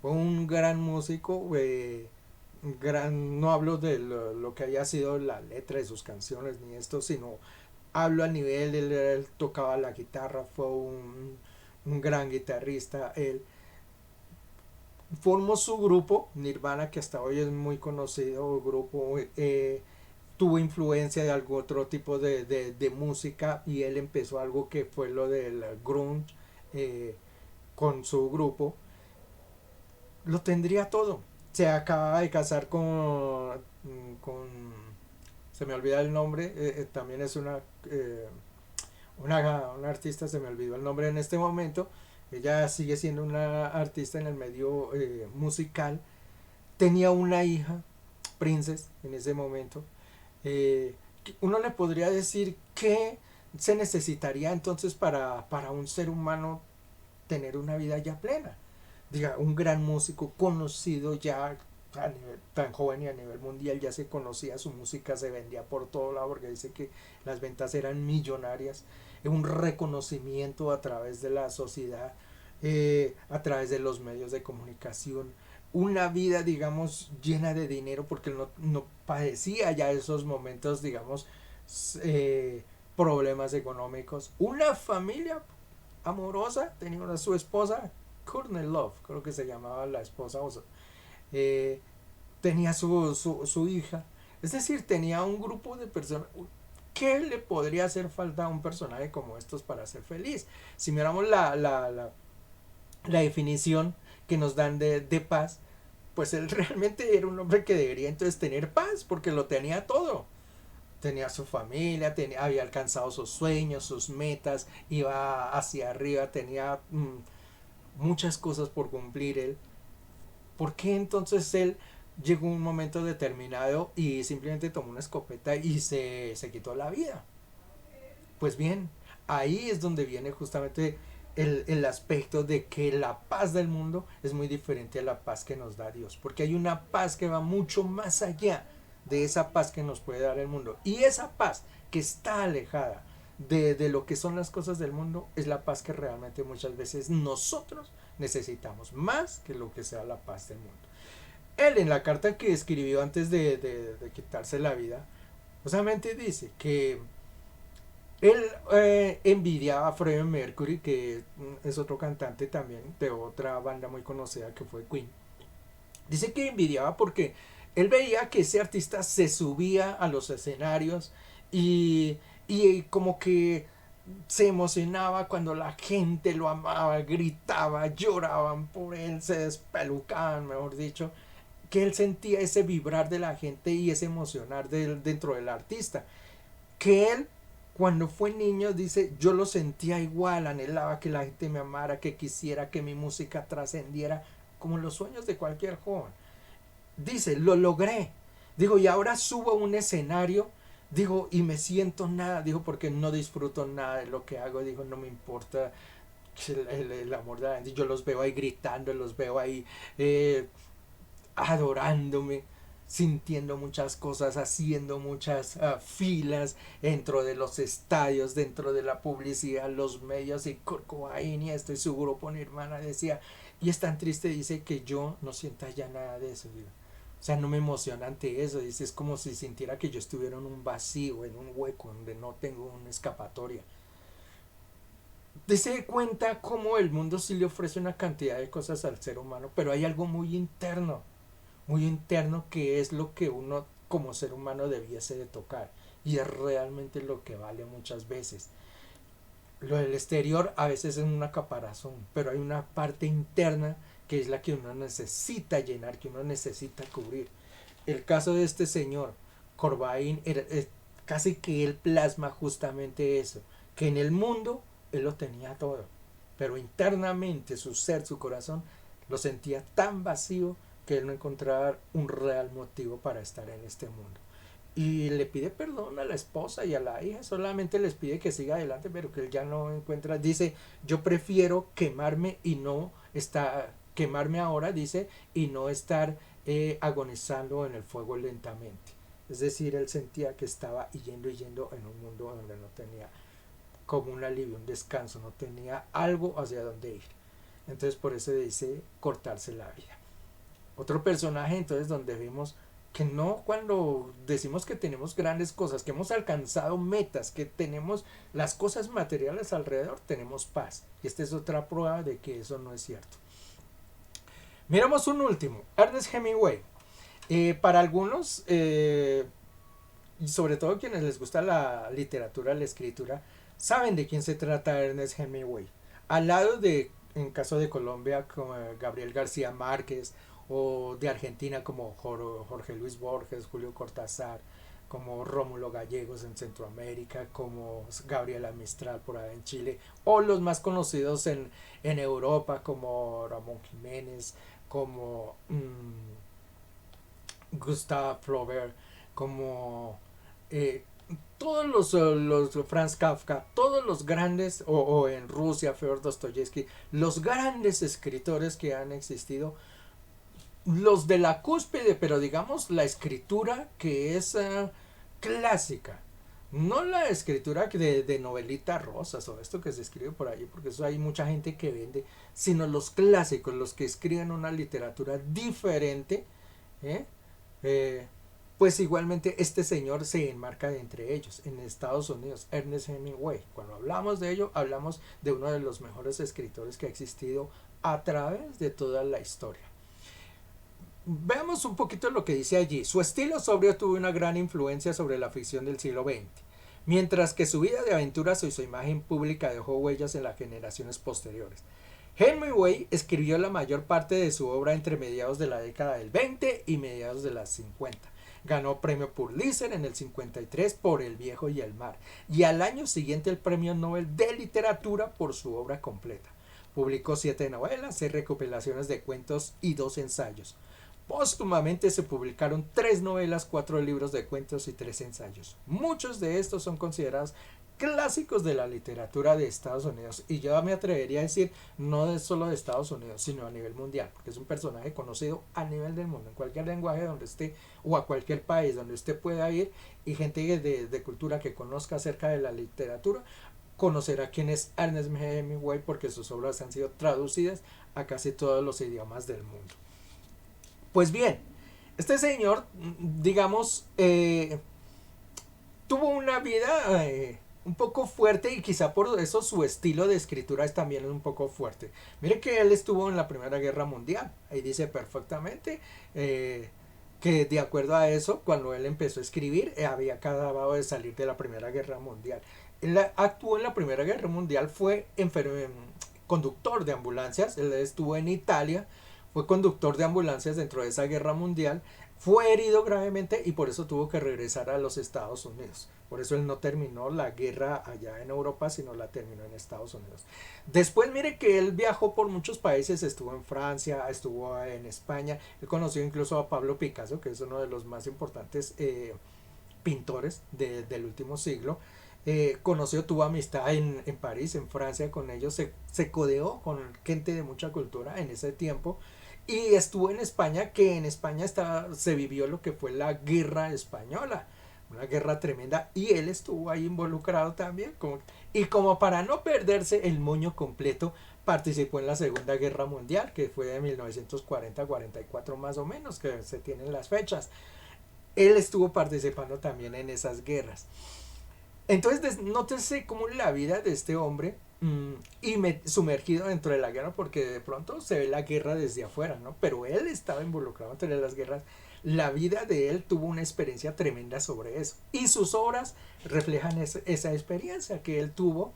Fue un gran músico. No hablo de lo que haya sido la letra de sus canciones ni esto, sino hablo a nivel, él tocaba la guitarra, fue un gran guitarrista. Él formó su grupo, Nirvana, que hasta hoy es muy conocido, grupo, tuvo influencia de algún otro tipo de música y él empezó algo que fue lo del grunge con su grupo. Lo tendría todo. Se acaba de casar con se me olvida el nombre, también es una artista, se me olvidó el nombre en este momento. Ella sigue siendo una artista en el medio musical. Tenía una hija, Princess, en ese momento. Eh, Uno le podría decir que se necesitaría entonces para un ser humano tener una vida ya plena. Diga, un gran músico conocido ya a nivel, tan joven y a nivel mundial ya se conocía, su música se vendía por todo lado porque dice que las ventas eran millonarias, un reconocimiento a través de la sociedad, a través de los medios de comunicación, una vida, digamos, llena de dinero porque no padecía ya esos momentos, digamos, eh, problemas económicos, una familia amorosa, tenía su esposa, Courtney Love, creo que se llamaba la esposa, eh, tenía su hija, es decir, tenía un grupo de personas. ¿Qué le podría hacer falta a un personaje como estos para ser feliz? Si miramos la definición que nos dan de paz, pues él realmente era un hombre que debería entonces tener paz, porque lo tenía todo. Tenía su familia, había alcanzado sus sueños, sus metas, iba hacia arriba, tenía muchas cosas por cumplir él. ¿Por qué entonces él llegó un momento determinado y simplemente tomó una escopeta y se quitó la vida? Pues bien, ahí es donde viene justamente el aspecto de que la paz del mundo es muy diferente a la paz que nos da Dios, porque hay una paz que va mucho más allá de esa paz que nos puede dar el mundo. Y esa paz que está alejada de lo que son las cosas del mundo es la paz que realmente muchas veces nosotros necesitamos, más que lo que sea la paz del mundo. Él en la carta que escribió antes de quitarse la vida, justamente dice que él envidiaba a Freddie Mercury, que es otro cantante también de otra banda muy conocida que fue Queen. Dice que envidiaba porque él veía que ese artista se subía a los escenarios y como que se emocionaba cuando la gente lo amaba, gritaba, lloraban por él, se despelucaban, mejor dicho, que él sentía ese vibrar de la gente y ese emocionar dentro del artista. Que él, cuando fue niño, dice, yo lo sentía igual, anhelaba que la gente me amara, que quisiera que mi música trascendiera como los sueños de cualquier joven. Dice, lo logré. Digo, y ahora subo a un escenario Digo, y me siento nada, digo, porque no disfruto nada de lo que hago, digo, no me importa el amor de la gente, yo los veo ahí gritando, los veo ahí eh, adorándome, sintiendo muchas cosas, haciendo muchas filas dentro de los estadios, dentro de la publicidad, los medios, y Kurt Cobain, y estoy seguro por mi hermana decía, y es tan triste, dice, que yo no sienta ya nada de eso, digo. O sea, no me emociona ante eso, dice, es como si sintiera que yo estuviera en un vacío, en un hueco, donde no tengo una escapatoria. Se cuenta cómo el mundo sí le ofrece una cantidad de cosas al ser humano, pero hay algo muy interno que es lo que uno como ser humano debiese de tocar y es realmente lo que vale muchas veces. Lo del exterior a veces es una caparazón, pero hay una parte interna que es la que uno necesita llenar, que uno necesita cubrir. El caso de este señor Corbain casi que él plasma justamente eso, que en el mundo él lo tenía todo, pero internamente su ser, su corazón, lo sentía tan vacío que él no encontraba un real motivo para estar en este mundo. Y le pide perdón a la esposa y a la hija, solamente les pide que siga adelante, pero que él ya no encuentra, dice, yo prefiero quemarme y no estar, quemarme ahora, dice, y no estar agonizando en el fuego lentamente. Es decir, él sentía que estaba yendo y yendo en un mundo donde no tenía como un alivio, un descanso, no tenía algo hacia dónde ir. Entonces por eso dice cortarse la vida. Otro personaje entonces donde vimos que no cuando decimos que tenemos grandes cosas, que hemos alcanzado metas, que tenemos las cosas materiales alrededor, tenemos paz. Y esta es otra prueba de que eso no es cierto. Miramos un último, Ernest Hemingway. Para algunos, y sobre todo quienes les gusta la literatura, la escritura, saben de quién se trata Ernest Hemingway. Al lado de, en caso de Colombia, como Gabriel García Márquez, o de Argentina como Jorge Luis Borges, Julio Cortázar, como Rómulo Gallegos en Centroamérica, como Gabriela Mistral por allá en Chile, o los más conocidos en Europa como Ramón Jiménez, como Gustave Flaubert, como eh, todos los Franz Kafka, todos los grandes, o en Rusia, Fyodor Dostoyevsky, los grandes escritores que han existido, los de la cúspide, pero digamos la escritura que es clásica. No la escritura de novelita rosas o esto que se escribe por ahí, porque eso hay mucha gente que vende, sino los clásicos, los que escriben una literatura diferente, ¿eh? Eh, pues igualmente este señor se enmarca de entre ellos. En Estados Unidos, Ernest Hemingway. Cuando hablamos de ello, hablamos de uno de los mejores escritores que ha existido a través de toda la historia. Veamos un poquito lo que dice allí. Su estilo sobrio tuvo una gran influencia sobre la ficción del siglo XX, mientras que su vida de aventuras y su imagen pública dejó huellas en las generaciones posteriores. Hemingway escribió la mayor parte de su obra entre mediados de la década del 20 y mediados de las 50. Ganó premio Pulitzer en el 53 por El viejo y el mar, y al año siguiente el premio Nobel de literatura por su obra completa. Publicó 7 novelas, 6 recopilaciones de cuentos y 2 ensayos. Póstumamente se publicaron 3 novelas, 4 libros de cuentos y 3 ensayos. Muchos de estos son considerados clásicos de la literatura de Estados Unidos, y yo me atrevería a decir no de solo de Estados Unidos sino a nivel mundial, porque es un personaje conocido a nivel del mundo, en cualquier lenguaje donde esté o a cualquier país donde usted pueda ir, y gente de cultura que conozca acerca de la literatura conocerá quién es Ernest Hemingway, porque sus obras han sido traducidas a casi todos los idiomas del mundo. Pues bien, este señor, digamos, tuvo una vida un poco fuerte, y quizá por eso su estilo de escritura es también un poco fuerte. Mire que él estuvo en la Primera Guerra Mundial. Ahí dice perfectamente que de acuerdo a eso, cuando él empezó a escribir, había acabado de salir de la Primera Guerra Mundial. Él actuó en la Primera Guerra Mundial, fue conductor de ambulancias, él estuvo en Italia, fue conductor de ambulancias dentro de esa guerra mundial, fue herido gravemente y por eso tuvo que regresar a los Estados Unidos. Por eso él no terminó la guerra allá en Europa, sino la terminó en Estados Unidos. Después mire que él viajó por muchos países, estuvo en Francia, estuvo en España, él conoció incluso a Pablo Picasso, que es uno de los más importantes pintores del último siglo. Conoció, tuvo amistad en París, en Francia, con ellos, se codeó con gente de mucha cultura en ese tiempo y estuvo en España, que en España se vivió lo que fue la guerra española, una guerra tremenda, y él estuvo ahí involucrado también, y como para no perderse el moño completo, participó en la Segunda Guerra Mundial, que fue de 1940 a 44 más o menos, que se tienen las fechas. Él estuvo participando también en esas guerras. Entonces, nótese cómo la vida de este hombre sumergido dentro de la guerra, porque de pronto se ve la guerra desde afuera, ¿no? Pero él estaba involucrado entre las guerras. La vida de él tuvo una experiencia tremenda sobre eso. Y sus obras reflejan esa experiencia que él tuvo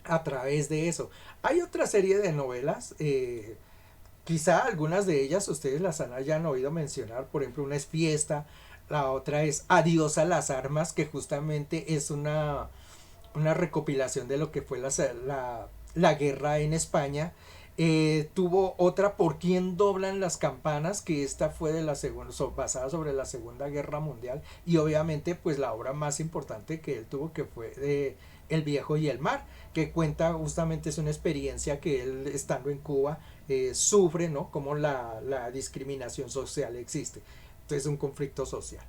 a través de eso. Hay otra serie de novelas, quizá algunas de ellas ustedes las hayan oído mencionar, por ejemplo, una es Fiesta, la otra es Adiós a las armas, que justamente es una recopilación de lo que fue la guerra en España. Tuvo otra, Por quién doblan las campanas, que esta fue de la segunda, basada sobre la Segunda Guerra Mundial, y obviamente pues la obra más importante que él tuvo, que fue de El viejo y el mar, que cuenta justamente, es una experiencia que él, estando en Cuba, sufre, ¿no? Como la discriminación social existe. Entonces, un conflicto social.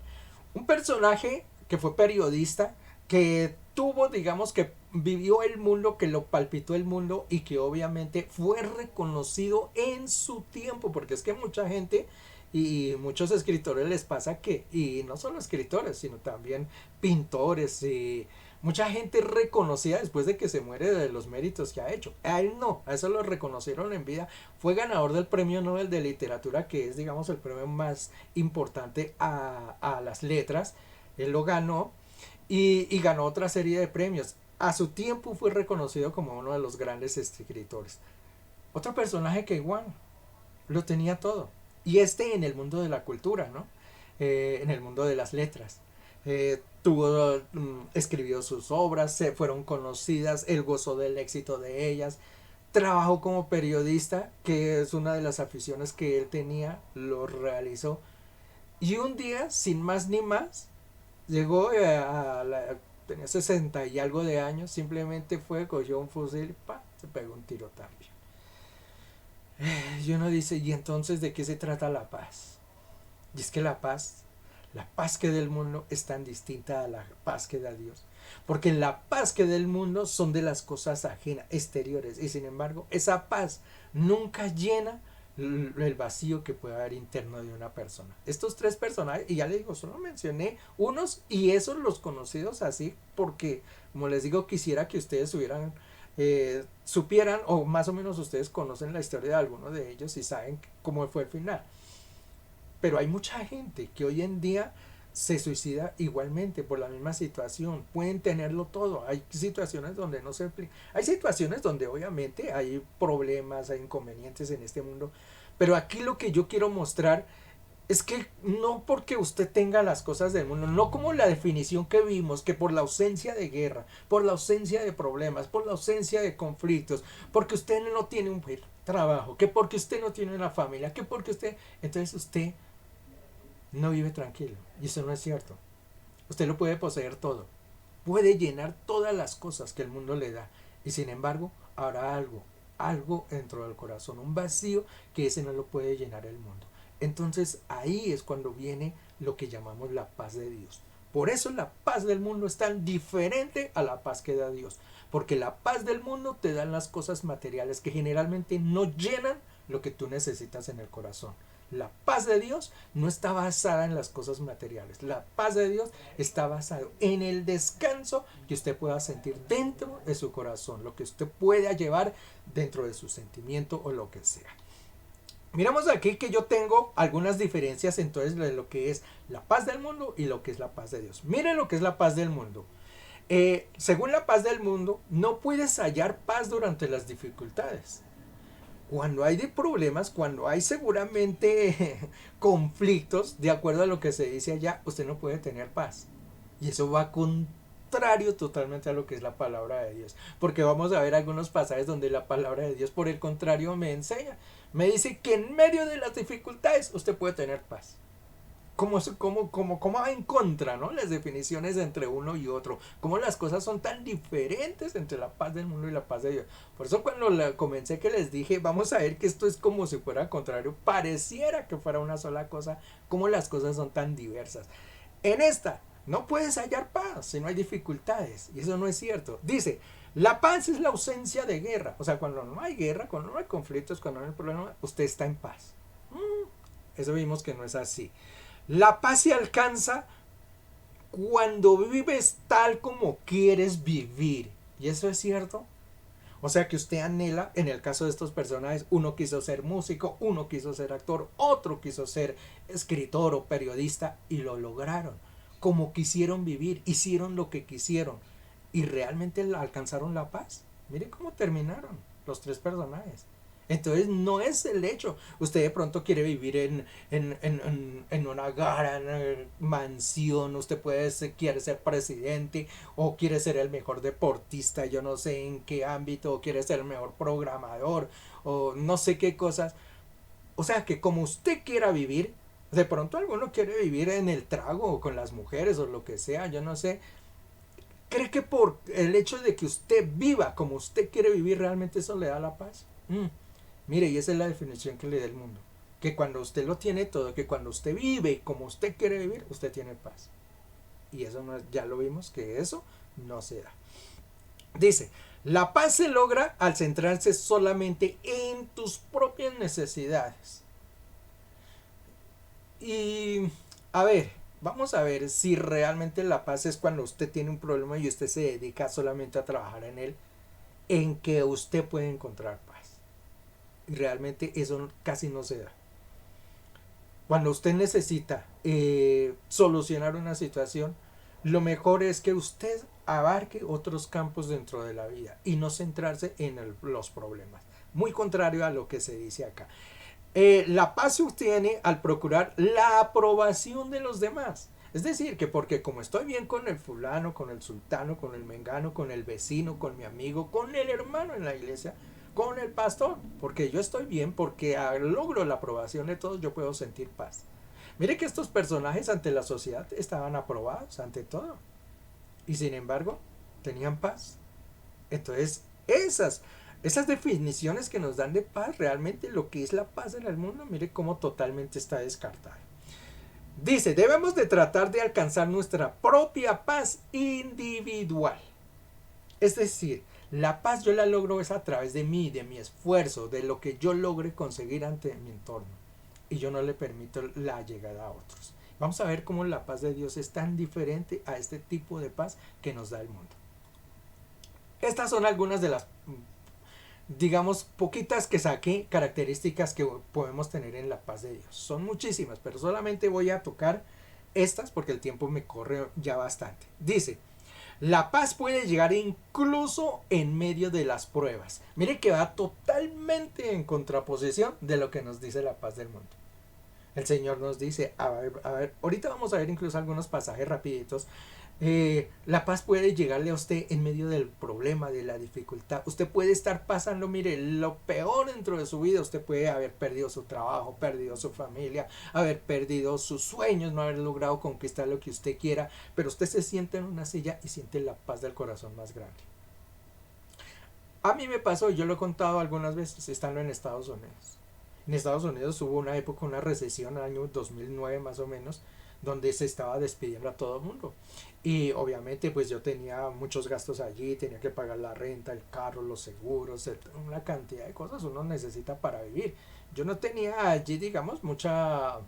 Un personaje que fue periodista, que tuvo, digamos, que vivió el mundo, que lo palpitó el mundo, y que obviamente fue reconocido en su tiempo, porque es que mucha gente y muchos escritores les pasa que, y no solo escritores, sino también pintores, y mucha gente reconocida después de que se muere, de los méritos que ha hecho. A él no, a eso lo reconocieron en vida. Fue ganador del Premio Nobel de Literatura, que es, digamos, el premio más importante a las letras. Él lo ganó, y ganó otra serie de premios. A su tiempo fue reconocido como uno de los grandes escritores. Otro personaje que igual lo tenía todo. Y en el mundo de la cultura, ¿no? En el mundo de las letras. Escribió sus obras, se fueron conocidas, él gozó del éxito de ellas. Trabajó como periodista, que es una de las aficiones que él tenía, lo realizó. Y un día, sin más ni más, llegó tenía 60 y algo de años, simplemente fue, cogió un fusil, pa, se pegó un tiro también. Y uno dice, ¿y entonces de qué se trata la paz? Y es que la paz que da el mundo es tan distinta a la paz que da Dios. Porque la paz que da el mundo son de las cosas ajenas, exteriores. Y sin embargo, esa paz nunca llena el vacío que puede haber interno de una persona. Estos tres personajes, y ya les digo, solo mencioné unos, y esos los conocidos así, porque, como les digo, quisiera que ustedes supieran, o más o menos ustedes conocen la historia de algunos de ellos y saben cómo fue el final. Pero hay mucha gente que hoy en día se suicida igualmente por la misma situación. Pueden tenerlo todo. Hay situaciones donde no se... Hay situaciones donde obviamente hay problemas, hay inconvenientes en este mundo. Pero aquí lo que yo quiero mostrar es que no porque usted tenga las cosas del mundo, no como la definición que vimos, que por la ausencia de guerra, por la ausencia de problemas, por la ausencia de conflictos, porque usted no tiene un trabajo, que porque usted no tiene una familia, que porque entonces usted no vive tranquilo. Y eso no es cierto. Usted lo puede poseer todo. Puede llenar todas las cosas que el mundo le da. Y sin embargo, habrá algo dentro del corazón, un vacío que ese no lo puede llenar el mundo. Entonces ahí es cuando viene lo que llamamos la paz de Dios. Por eso la paz del mundo es tan diferente a la paz que da Dios. Porque la paz del mundo te dan las cosas materiales que generalmente no llenan lo que tú necesitas en el corazón. La paz de Dios no está basada en las cosas materiales. La paz de Dios está basada en el descanso que usted pueda sentir dentro de su corazón, lo que usted pueda llevar dentro de su sentimiento o lo que sea. Miramos aquí que yo tengo algunas diferencias entonces de lo que es la paz del mundo y lo que es la paz de Dios. Miren lo que es la paz del mundo. Según la paz del mundo, no puedes hallar paz durante las dificultades. Cuando hay problemas, cuando hay seguramente conflictos, de acuerdo a lo que se dice allá, usted no puede tener paz. Y eso va contrario totalmente a lo que es la palabra de Dios. Porque vamos a ver algunos pasajes donde la palabra de Dios, por el contrario, me enseña. Me dice que en medio de las dificultades usted puede tener paz. cómo va en contra, ¿no? Las definiciones entre uno y otro, cómo las cosas son tan diferentes entre la paz del mundo y la paz de Dios. Por eso cuando comencé que les dije, vamos a ver que esto es como si fuera al contrario, pareciera que fuera una sola cosa, cómo las cosas son tan diversas. En esta, no puedes hallar paz si no hay dificultades, y eso no es cierto. Dice, la paz es la ausencia de guerra, o sea, cuando no hay guerra, cuando no hay conflictos, cuando no hay problema, usted está en paz. Eso vimos que no es así. La paz se alcanza cuando vives tal como quieres vivir. ¿Y eso es cierto? O sea que usted anhela, en el caso de estos personajes, uno quiso ser músico, uno quiso ser actor, otro quiso ser escritor o periodista y lo lograron. Como quisieron vivir, hicieron lo que quisieron y realmente alcanzaron la paz. Mire cómo terminaron los tres personajes. Entonces no es el hecho. Usted de pronto quiere vivir en una gran mansión, usted quiere ser presidente o quiere ser el mejor deportista, yo no sé en qué ámbito, o quiere ser el mejor programador o no sé qué cosas. O sea que como usted quiera vivir, de pronto alguno quiere vivir en el trago o con las mujeres o lo que sea, yo no sé. ¿Cree que por el hecho de que usted viva como usted quiere vivir realmente eso le da la paz? Mire, y esa es la definición que le da el mundo. Que cuando usted lo tiene todo, que cuando usted vive como usted quiere vivir, usted tiene paz. Y eso no, ya lo vimos que eso no se da. Dice, la paz se logra al centrarse solamente en tus propias necesidades. Y, a ver, vamos a ver si realmente la paz es cuando usted tiene un problema y usted se dedica solamente a trabajar en él, en que usted puede encontrar paz. Y realmente eso casi no se da. Cuando usted necesita solucionar una situación, lo mejor es que usted abarque otros campos dentro de la vida y no centrarse en los problemas. Muy contrario a lo que se dice acá. La paz se obtiene al procurar la aprobación de los demás. Es decir, que porque como estoy bien con el fulano, con el sultano, con el mengano, con el vecino, con mi amigo, con el hermano en la iglesia, con el pastor, porque yo estoy bien, porque logro la aprobación de todos, yo puedo sentir paz. Mire que estos personajes ante la sociedad estaban aprobados ante todo y sin embargo tenían paz. Entonces esas definiciones que nos dan de paz, realmente lo que es la paz en el mundo, mire cómo totalmente está descartada. Dice, debemos de tratar de alcanzar nuestra propia paz individual. Es decir, la paz yo la logro es a través de mí, de mi esfuerzo, de lo que yo logre conseguir ante mi entorno. Y yo no le permito la llegada a otros. Vamos a ver cómo la paz de Dios es tan diferente a este tipo de paz que nos da el mundo. Estas son algunas de las, digamos, poquitas que saqué, características que podemos tener en la paz de Dios. Son muchísimas, pero solamente voy a tocar estas porque el tiempo me corre ya bastante. Dice, la paz puede llegar incluso en medio de las pruebas. Mire que va totalmente en contraposición de lo que nos dice la paz del mundo. El Señor nos dice, a ver, ahorita vamos a ver incluso algunos pasajes rapiditos. La paz puede llegarle a usted en medio del problema, de la dificultad. Usted puede estar pasando, mire, lo peor dentro de su vida. Usted puede haber perdido su trabajo, perdido su familia, haber perdido sus sueños, no haber logrado conquistar lo que usted quiera, pero usted se sienta en una silla y siente la paz del corazón más grande. A mí me pasó, yo lo he contado algunas veces, estando en Estados Unidos. En Estados Unidos hubo una época, una recesión, el año 2009 más o menos, donde se estaba despidiendo a todo el mundo. Y obviamente pues yo tenía muchos gastos allí, tenía que pagar la renta, el carro, los seguros, una cantidad de cosas uno necesita para vivir. Yo no tenía allí, digamos, mucha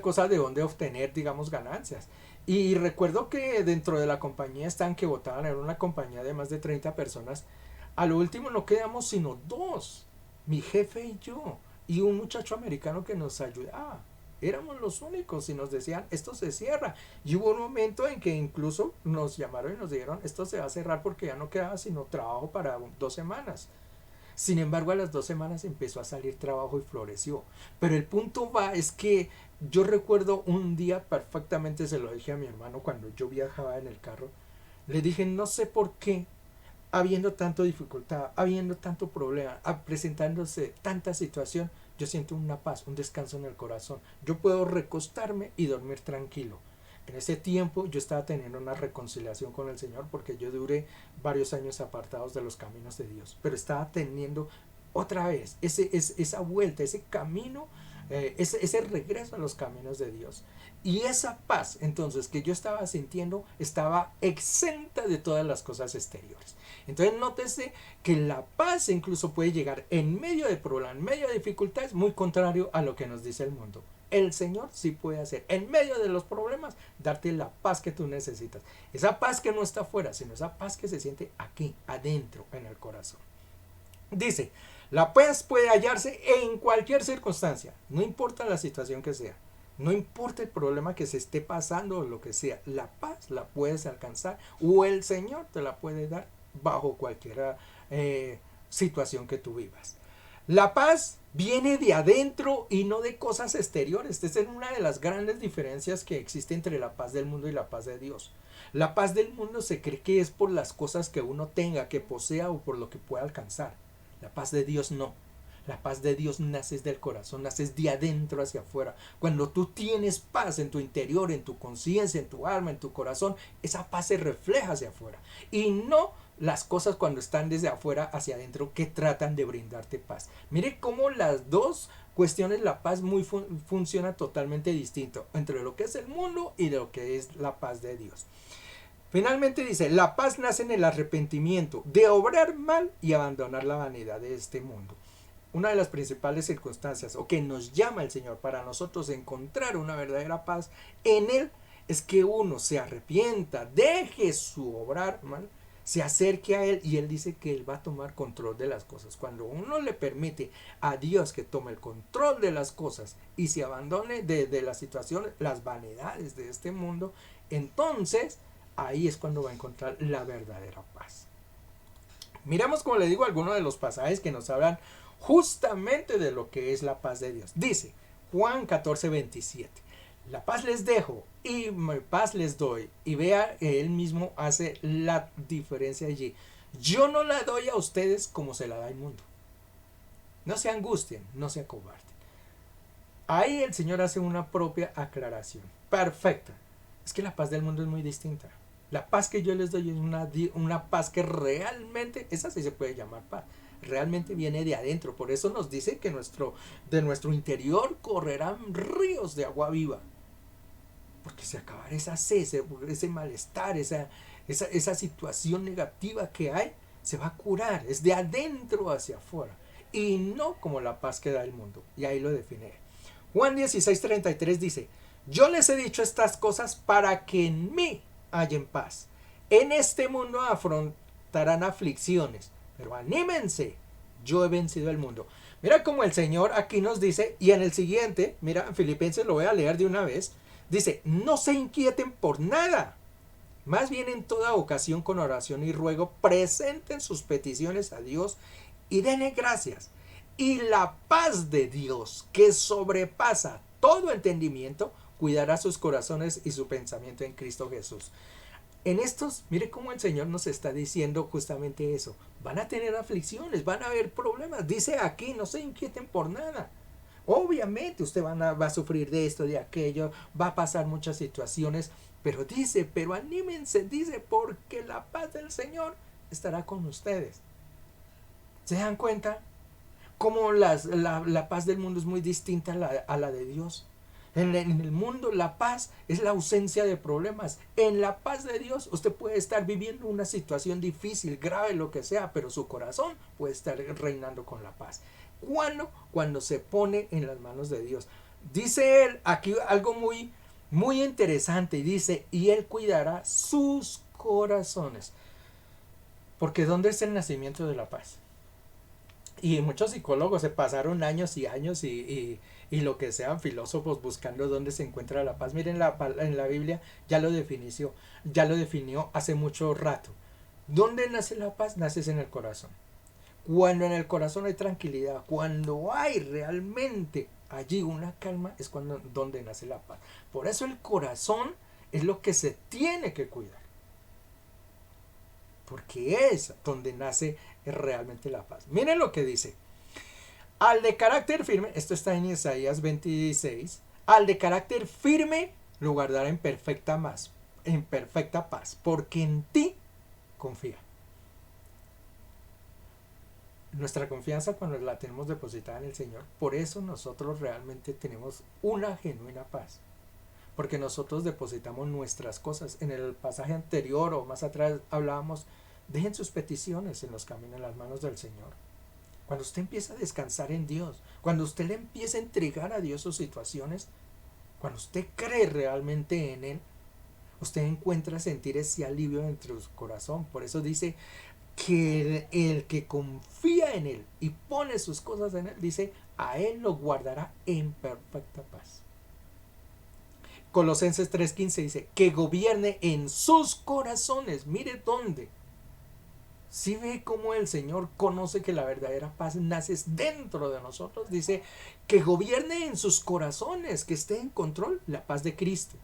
cosa de donde obtener, digamos, ganancias. Y recuerdo que dentro de la compañía están que votaban, era una compañía de más de 30 personas. A lo último no quedamos sino dos, mi jefe y yo, y un muchacho americano que nos ayudaba. Éramos los únicos y nos decían, esto se cierra. Y hubo un momento en que incluso nos llamaron y nos dijeron, esto se va a cerrar porque ya no quedaba sino trabajo para 2 semanas. Sin embargo, a las 2 semanas empezó a salir trabajo y floreció. Pero el punto es que yo recuerdo un día perfectamente, se lo dije a mi hermano cuando yo viajaba en el carro. Le dije, no sé por qué, habiendo tanta dificultad, habiendo tanto problema, presentándose tanta situación, yo siento una paz, un descanso en el corazón. Yo puedo recostarme y dormir tranquilo. En ese tiempo yo estaba teniendo una reconciliación con el Señor porque yo duré varios años apartados de los caminos de Dios, pero estaba teniendo otra vez esa vuelta, ese camino, ese regreso a los caminos de Dios. Y esa paz entonces que yo estaba sintiendo estaba exenta de todas las cosas exteriores. Entonces nótese que la paz incluso puede llegar en medio de problemas, en medio de dificultades, muy contrario a lo que nos dice el mundo. El Señor sí puede hacer, en medio de los problemas, darte la paz que tú necesitas. Esa paz que no está afuera, sino esa paz que se siente aquí, adentro, en el corazón. Dice, la paz puede hallarse en cualquier circunstancia, no importa la situación que sea. No importa el problema que se esté pasando o lo que sea, la paz la puedes alcanzar o el Señor te la puede dar bajo cualquier situación que tú vivas. La paz viene de adentro y no de cosas exteriores. Esta es una de las grandes diferencias que existe entre la paz del mundo y la paz de Dios. La paz del mundo se cree que es por las cosas que uno tenga, que posea o por lo que pueda alcanzar. La paz de Dios no. La paz de Dios nace del corazón, nace de adentro hacia afuera. Cuando tú tienes paz en tu interior, en tu conciencia, en tu alma, en tu corazón, esa paz se refleja hacia afuera. Y no las cosas cuando están desde afuera hacia adentro que tratan de brindarte paz. Mire cómo las dos cuestiones, la paz funciona totalmente distinto entre lo que es el mundo y lo que es la paz de Dios. Finalmente dice, la paz nace en el arrepentimiento de obrar mal y abandonar la vanidad de este mundo. Una de las principales circunstancias o que nos llama el Señor para nosotros encontrar una verdadera paz en Él es que uno se arrepienta, deje su obrar mal, se acerque a Él y Él dice que Él va a tomar control de las cosas. Cuando uno le permite a Dios que tome el control de las cosas y se abandone de las situaciones, las vanidades de este mundo, entonces ahí es cuando va a encontrar la verdadera paz. Miramos, como le digo, algunos de los pasajes que nos hablan justamente de lo que es la paz de Dios. Dice Juan 14:27, la paz les dejo y mi paz les doy. Y vea que él mismo hace la diferencia allí. Yo no la doy a ustedes como se la da el mundo. No se angustien, no se acobarden. Ahí el Señor hace una propia aclaración perfecta. Es que la paz del mundo es muy distinta. La paz que yo les doy es una paz que realmente, esa sí se puede llamar paz, realmente viene de adentro. Por eso nos dice que de nuestro interior correrán ríos de agua viva. Porque se acabará esa sed, ese malestar, esa situación negativa que hay, se va a curar. Es de adentro hacia afuera. Y no como la paz que da el mundo. Y ahí lo define. Juan 16:33 dice, yo les he dicho estas cosas para que en mí hallen paz. En este mundo afrontarán aflicciones, pero anímense, yo he vencido el mundo. Mira como el Señor aquí nos dice, y en el siguiente, mira, en Filipenses lo voy a leer de una vez, dice, no se inquieten por nada, más bien en toda ocasión con oración y ruego, presenten sus peticiones a Dios y denle gracias. Y la paz de Dios, que sobrepasa todo entendimiento, cuidará sus corazones y su pensamiento en Cristo Jesús. En estos, mire cómo el Señor nos está diciendo justamente eso. Van a tener aflicciones, van a haber problemas. Dice aquí, no se inquieten por nada. Obviamente usted va a sufrir de esto, de aquello, va a pasar muchas situaciones, pero dice, pero anímense, dice, porque la paz del Señor estará con ustedes. ¿Se dan cuenta? Cómo la paz del mundo es muy distinta a la de Dios. En el mundo la paz es la ausencia de problemas. En la paz de Dios usted puede estar viviendo una situación difícil, grave, lo que sea, pero su corazón puede estar reinando con la paz. ¿Cuándo? Cuando se pone en las manos de Dios. Dice él aquí algo muy, muy interesante y dice, y él cuidará sus corazones. Porque ¿dónde es el nacimiento de la paz? Y muchos psicólogos se pasaron años y años y lo que sean filósofos buscando dónde se encuentra la paz. Miren, en la Biblia ya lo definió hace mucho rato. ¿Dónde nace la paz? Nace en el corazón. Cuando en el corazón hay tranquilidad, cuando hay realmente allí una calma, es donde nace la paz. Por eso el corazón es lo que se tiene que cuidar. porque es donde nace realmente la paz. Miren lo que dice. Al de carácter firme, esto está en Isaías 26, al de carácter firme lo guardará en perfecta paz, porque en ti confía. Nuestra confianza cuando la tenemos depositada en el Señor, por eso nosotros realmente tenemos una genuina paz. Porque nosotros depositamos nuestras cosas. En el pasaje anterior o más atrás hablábamos, dejen sus peticiones en los caminos, en las manos del Señor. Cuando usted empieza a descansar en Dios, cuando usted le empieza a entregar a Dios sus situaciones, cuando usted cree realmente en Él, usted encuentra sentir ese alivio dentro de su corazón. Por eso dice que el que confía en Él y pone sus cosas en Él, dice, a Él lo guardará en perfecta paz. Colosenses 3:15 dice, que gobierne en sus corazones. Mire dónde. Si ve cómo el Señor conoce que la verdadera paz nace dentro de nosotros, dice que gobierne en sus corazones, que esté en control la paz de Cristo,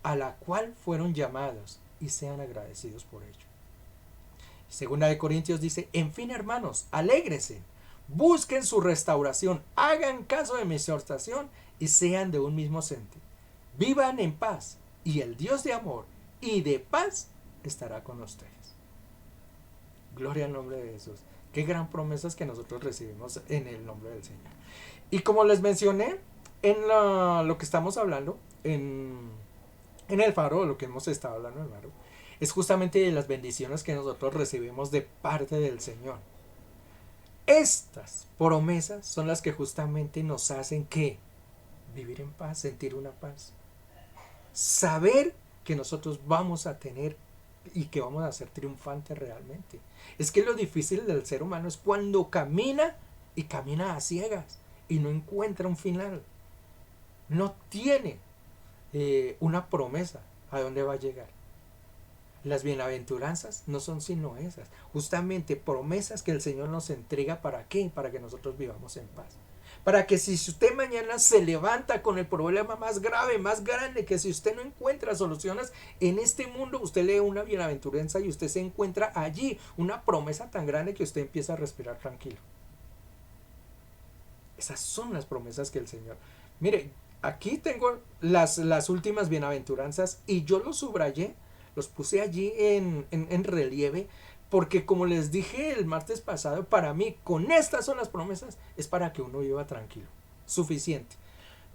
a la cual fueron llamados, y sean agradecidos por ello. Segunda de Corintios dice, en fin, hermanos, alégrese, busquen su restauración, hagan caso de mi exhortación y sean de un mismo sentir. Vivan en paz, y el Dios de amor y de paz estará con ustedes. Gloria al nombre de Jesús. Qué gran promesas que nosotros recibimos en el nombre del Señor. Y como les mencioné en lo que estamos hablando, en el faro, lo que hemos estado hablando en el faro, es justamente de las bendiciones que nosotros recibimos de parte del Señor. Estas promesas son las que justamente nos hacen que vivir en paz, sentir una paz. Saber que nosotros vamos a tener y que vamos a ser triunfantes realmente. Es que lo difícil del ser humano es cuando camina y camina a ciegas y no encuentra un final. No tiene una promesa a dónde va a llegar. Las bienaventuranzas no son sino esas, justamente promesas que el Señor nos entrega. ¿Para qué? Para que nosotros vivamos en paz. Para que si usted mañana se levanta con el problema más grave, más grande, que si usted no encuentra soluciones en este mundo, usted lee una bienaventuranza y usted se encuentra allí una promesa tan grande que usted empieza a respirar tranquilo. Esas son las promesas que el Señor... Mire, aquí tengo las últimas bienaventuranzas y yo los subrayé, los puse allí en relieve, porque como les dije el martes pasado, para mí, con estas son las promesas, es para que uno viva tranquilo. Suficiente.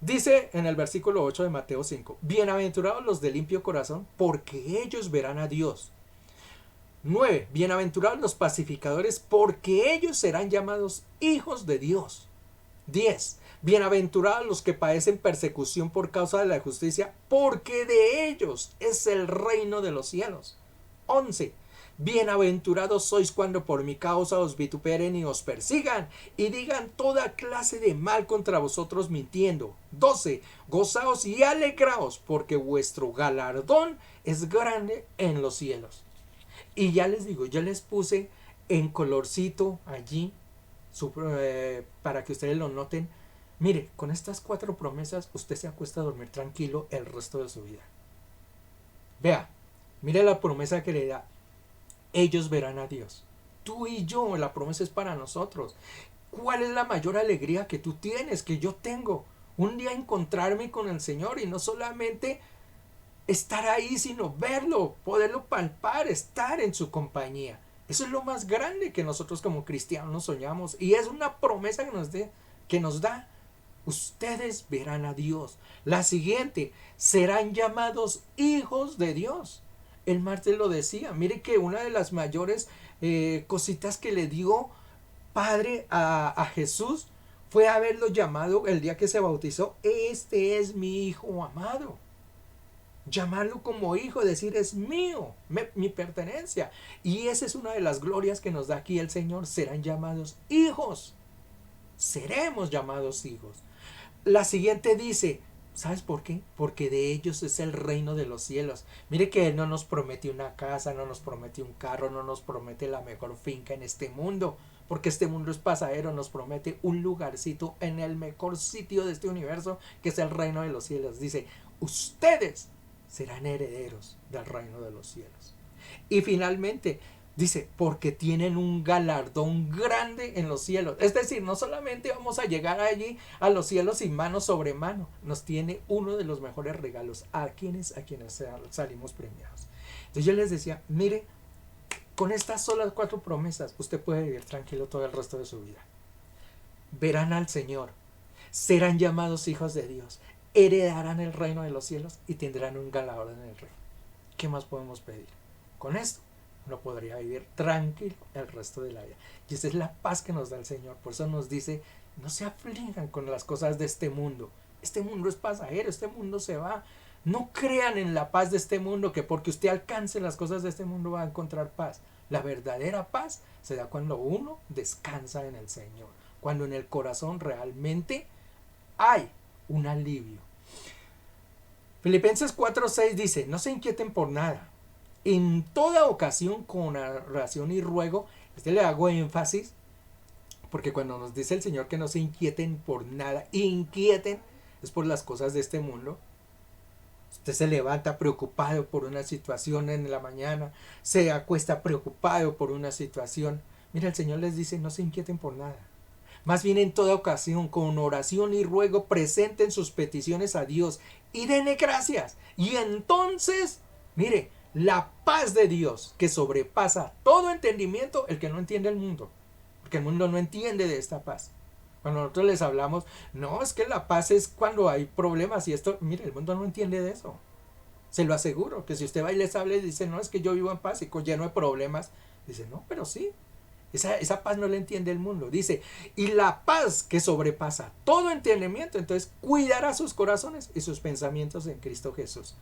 Dice en el versículo 8 de Mateo 5, bienaventurados los de limpio corazón, porque ellos verán a Dios. 9, bienaventurados los pacificadores, porque ellos serán llamados hijos de Dios. 10, bienaventurados los que padecen persecución por causa de la justicia, porque de ellos es el reino de los cielos. 11, bienaventurados sois cuando por mi causa os vituperen y os persigan y digan toda clase de mal contra vosotros mintiendo. 12, gozaos y alegraos, porque vuestro galardón es grande en los cielos. Y ya les digo, yo les puse en colorcito allí para que ustedes lo noten. Mire, con estas 4 promesas usted se acuesta a dormir tranquilo el resto de su vida. Vea, mire la promesa que le da. Ellos verán a Dios. Tú y yo, la promesa es para nosotros. ¿Cuál es la mayor alegría que tú tienes, que yo tengo? Un día encontrarme con el Señor y no solamente estar ahí, sino verlo, poderlo palpar, estar en su compañía. Eso es lo más grande que nosotros como cristianos soñamos, y es una promesa que nos da. Ustedes verán a Dios. La siguiente, serán llamados hijos de Dios. El martes lo decía. Mire que una de las mayores cositas que le dio Padre a Jesús fue haberlo llamado el día que se bautizó. Este es mi hijo amado. Llamarlo como hijo, decir es mío, mi pertenencia. Y esa es una de las glorias que nos da aquí el Señor. Serán llamados hijos. Seremos llamados hijos. La siguiente dice, ¿sabes por qué? Porque de ellos es el reino de los cielos. Mire que Él no nos promete una casa, no nos promete un carro, no nos promete la mejor finca en este mundo, porque este mundo es pasajero. Nos promete un lugarcito en el mejor sitio de este universo, que es el reino de los cielos. Dice, ustedes serán herederos del reino de los cielos. Y finalmente, Dice, porque tienen un galardón grande en los cielos. Es decir, no solamente vamos a llegar allí a los cielos sin mano sobre mano, nos tiene uno de los mejores regalos a quienes salimos premiados. Entonces yo les decía, mire, con estas solas 4 promesas, usted puede vivir tranquilo todo el resto de su vida. Verán al Señor, serán llamados hijos de Dios, heredarán el reino de los cielos y tendrán un galardón en el reino. ¿Qué más podemos pedir? Con esto uno podría vivir tranquilo el resto de la vida. Y esa es la paz que nos da el Señor. Por eso nos dice, no se aflijan con las cosas de este mundo. Este mundo es pasajero, este mundo se va. No crean en la paz de este mundo, que porque usted alcance las cosas de este mundo va a encontrar paz. La verdadera paz se da cuando uno descansa en el Señor, cuando en el corazón realmente hay un alivio. Filipenses 4:6 dice, no se inquieten por nada. En toda ocasión con oración y ruego, le hago énfasis, porque cuando nos dice el Señor que no se inquieten por nada, inquieten es por las cosas de este mundo. Usted se levanta preocupado por una situación en la mañana, se acuesta preocupado por una situación. Mira, el Señor les dice, no se inquieten por nada. Más bien en toda ocasión, con oración y ruego, presenten sus peticiones a Dios y denle gracias. Y entonces, mire, la paz de Dios que sobrepasa todo entendimiento, el que no entiende el mundo, porque el mundo no entiende de esta paz. Cuando nosotros les hablamos, no, es que la paz es cuando hay problemas y esto, mire, el mundo no entiende de eso. Se lo aseguro, que si usted va y les habla y dice, no, es que yo vivo en paz y lleno de problemas, dice, no, pero sí. Esa paz no la entiende el mundo. Dice, y la paz que sobrepasa todo entendimiento, entonces cuidará sus corazones y sus pensamientos en Cristo Jesús.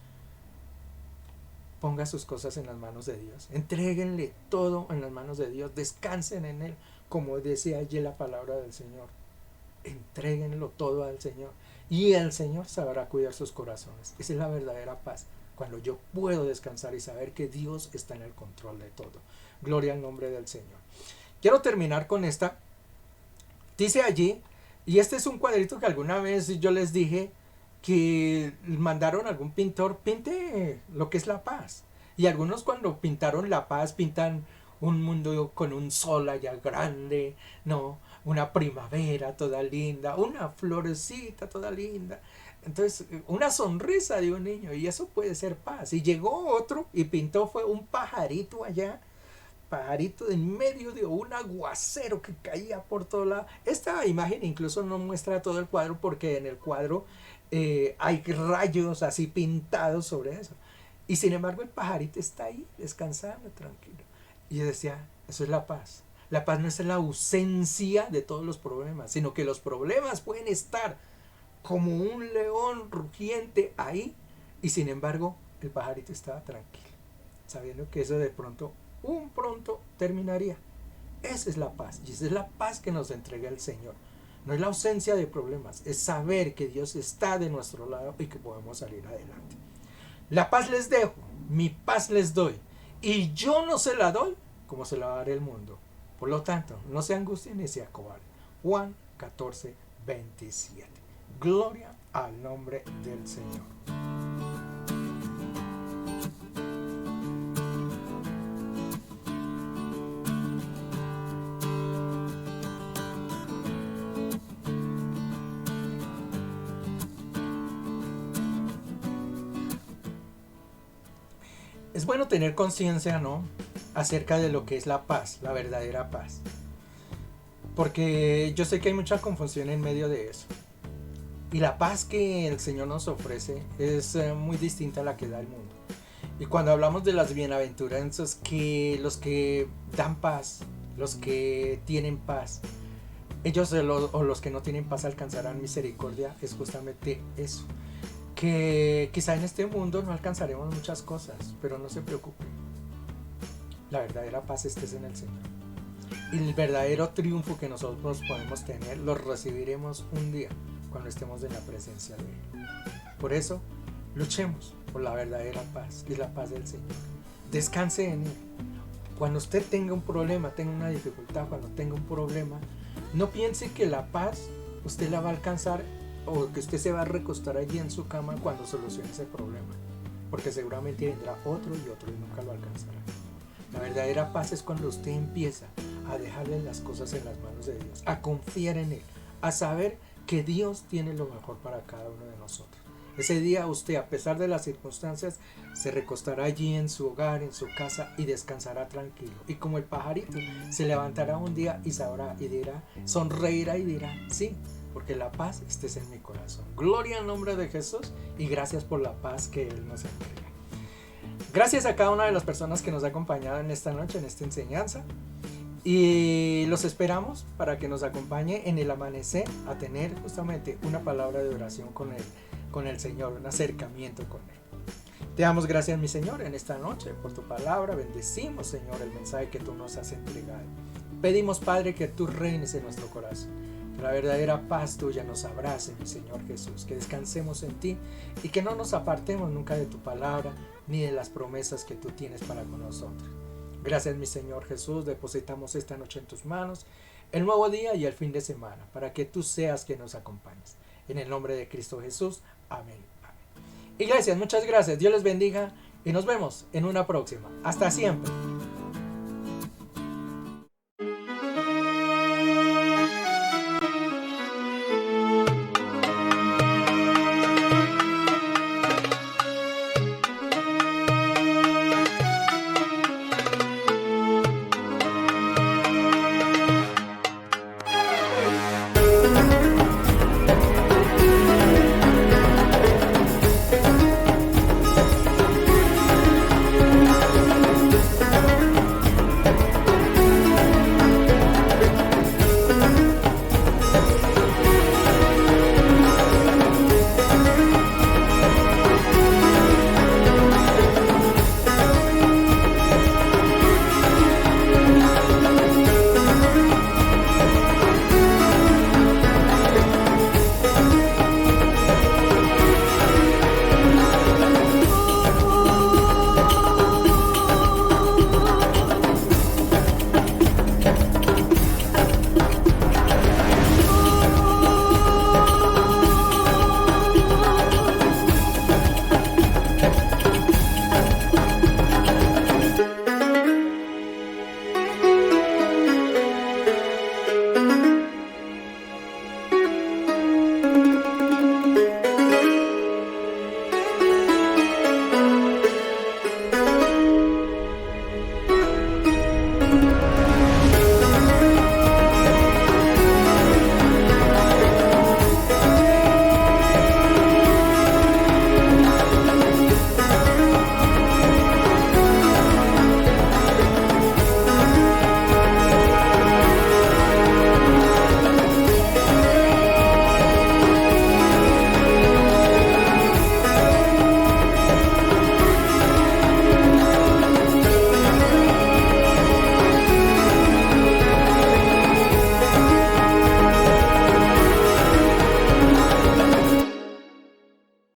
Ponga sus cosas en las manos de Dios. Entréguenle todo en las manos de Dios. Descansen en Él, como decía allí la palabra del Señor. Entréguenlo todo al Señor. Y el Señor sabrá cuidar sus corazones. Esa es la verdadera paz. Cuando yo puedo descansar y saber que Dios está en el control de todo. Gloria al nombre del Señor. Quiero terminar con esta. Dice allí, y este es un cuadrito que alguna vez yo les dije que mandaron a algún pintor, pinte lo que es la paz. Y algunos cuando pintaron la paz, pintan un mundo con un sol allá grande, no, una primavera toda linda, una florecita toda linda. Entonces, una sonrisa de un niño, y eso puede ser paz. Y llegó otro y pintó fue un pajarito allá, pajarito en medio de un aguacero que caía por todo lado. Esta imagen incluso no muestra todo el cuadro porque en el cuadro hay rayos así pintados sobre eso. Y sin embargo el pajarito está ahí descansando tranquilo. Y yo decía, eso es la paz. La paz no es la ausencia de todos los problemas, sino que los problemas pueden estar como un león rugiente ahí y sin embargo el pajarito estaba tranquilo, sabiendo que eso de pronto terminaría. Esa es la paz y esa es la paz que nos entrega el Señor. No es la ausencia de problemas, es saber que Dios está de nuestro lado y que podemos salir adelante. La paz les dejo, mi paz les doy, y yo no se la doy como se la va a dar el mundo. Por lo tanto, no se angustien ni se acobarden. Juan 14:27. Gloria al nombre del Señor. Es bueno tener conciencia, ¿no?, acerca de lo que es la paz, la verdadera paz. Porque yo sé que hay mucha confusión en medio de eso. Y la paz que el Señor nos ofrece es muy distinta a la que da el mundo. Y cuando hablamos de las bienaventuranzas, que los que dan paz, los que tienen paz, ellos o los que no tienen paz alcanzarán misericordia, es justamente eso. Que quizá en este mundo no alcanzaremos muchas cosas, pero no se preocupen. La verdadera paz está en el Señor. Y el verdadero triunfo que nosotros podemos tener lo recibiremos un día cuando estemos en la presencia de Él. Por eso, luchemos por la verdadera paz, que es la paz del Señor. Descanse en Él. Cuando usted tenga un problema, tenga una dificultad, cuando tenga un problema, no piense que la paz usted la va a alcanzar o que usted se va a recostar allí en su cama cuando solucione ese problema, porque seguramente vendrá otro y otro y nunca lo alcanzará. La verdadera paz es cuando usted empieza a dejarle las cosas en las manos de Dios, a confiar en Él, a saber que Dios tiene lo mejor para cada uno de nosotros. Ese día usted, a pesar de las circunstancias, se recostará allí en su hogar, en su casa, y descansará tranquilo. Y como el pajarito, se levantará un día y sabrá y dirá, sonreirá y dirá, sí, porque la paz estés en mi corazón. Gloria al nombre de Jesús y gracias por la paz que Él nos entrega. Gracias a cada una de las personas que nos ha acompañado en esta noche, en esta enseñanza. Y los esperamos para que nos acompañe en el amanecer a tener justamente una palabra de oración con el Señor, un acercamiento con Él. Te damos gracias, mi Señor, en esta noche por tu palabra. Bendecimos, Señor, el mensaje que tú nos has entregado. Pedimos, Padre, que tú reines en nuestro corazón. Que la verdadera paz tuya nos abrace, mi Señor Jesús. Que descansemos en ti y que no nos apartemos nunca de tu palabra ni de las promesas que tú tienes para con nosotros. Gracias, mi Señor Jesús. Depositamos esta noche en tus manos, el nuevo día y el fin de semana, para que tú seas quien nos acompañes. En el nombre de Cristo Jesús. Amén. Amén. Iglesias, muchas gracias. Dios les bendiga y nos vemos en una próxima. Hasta siempre.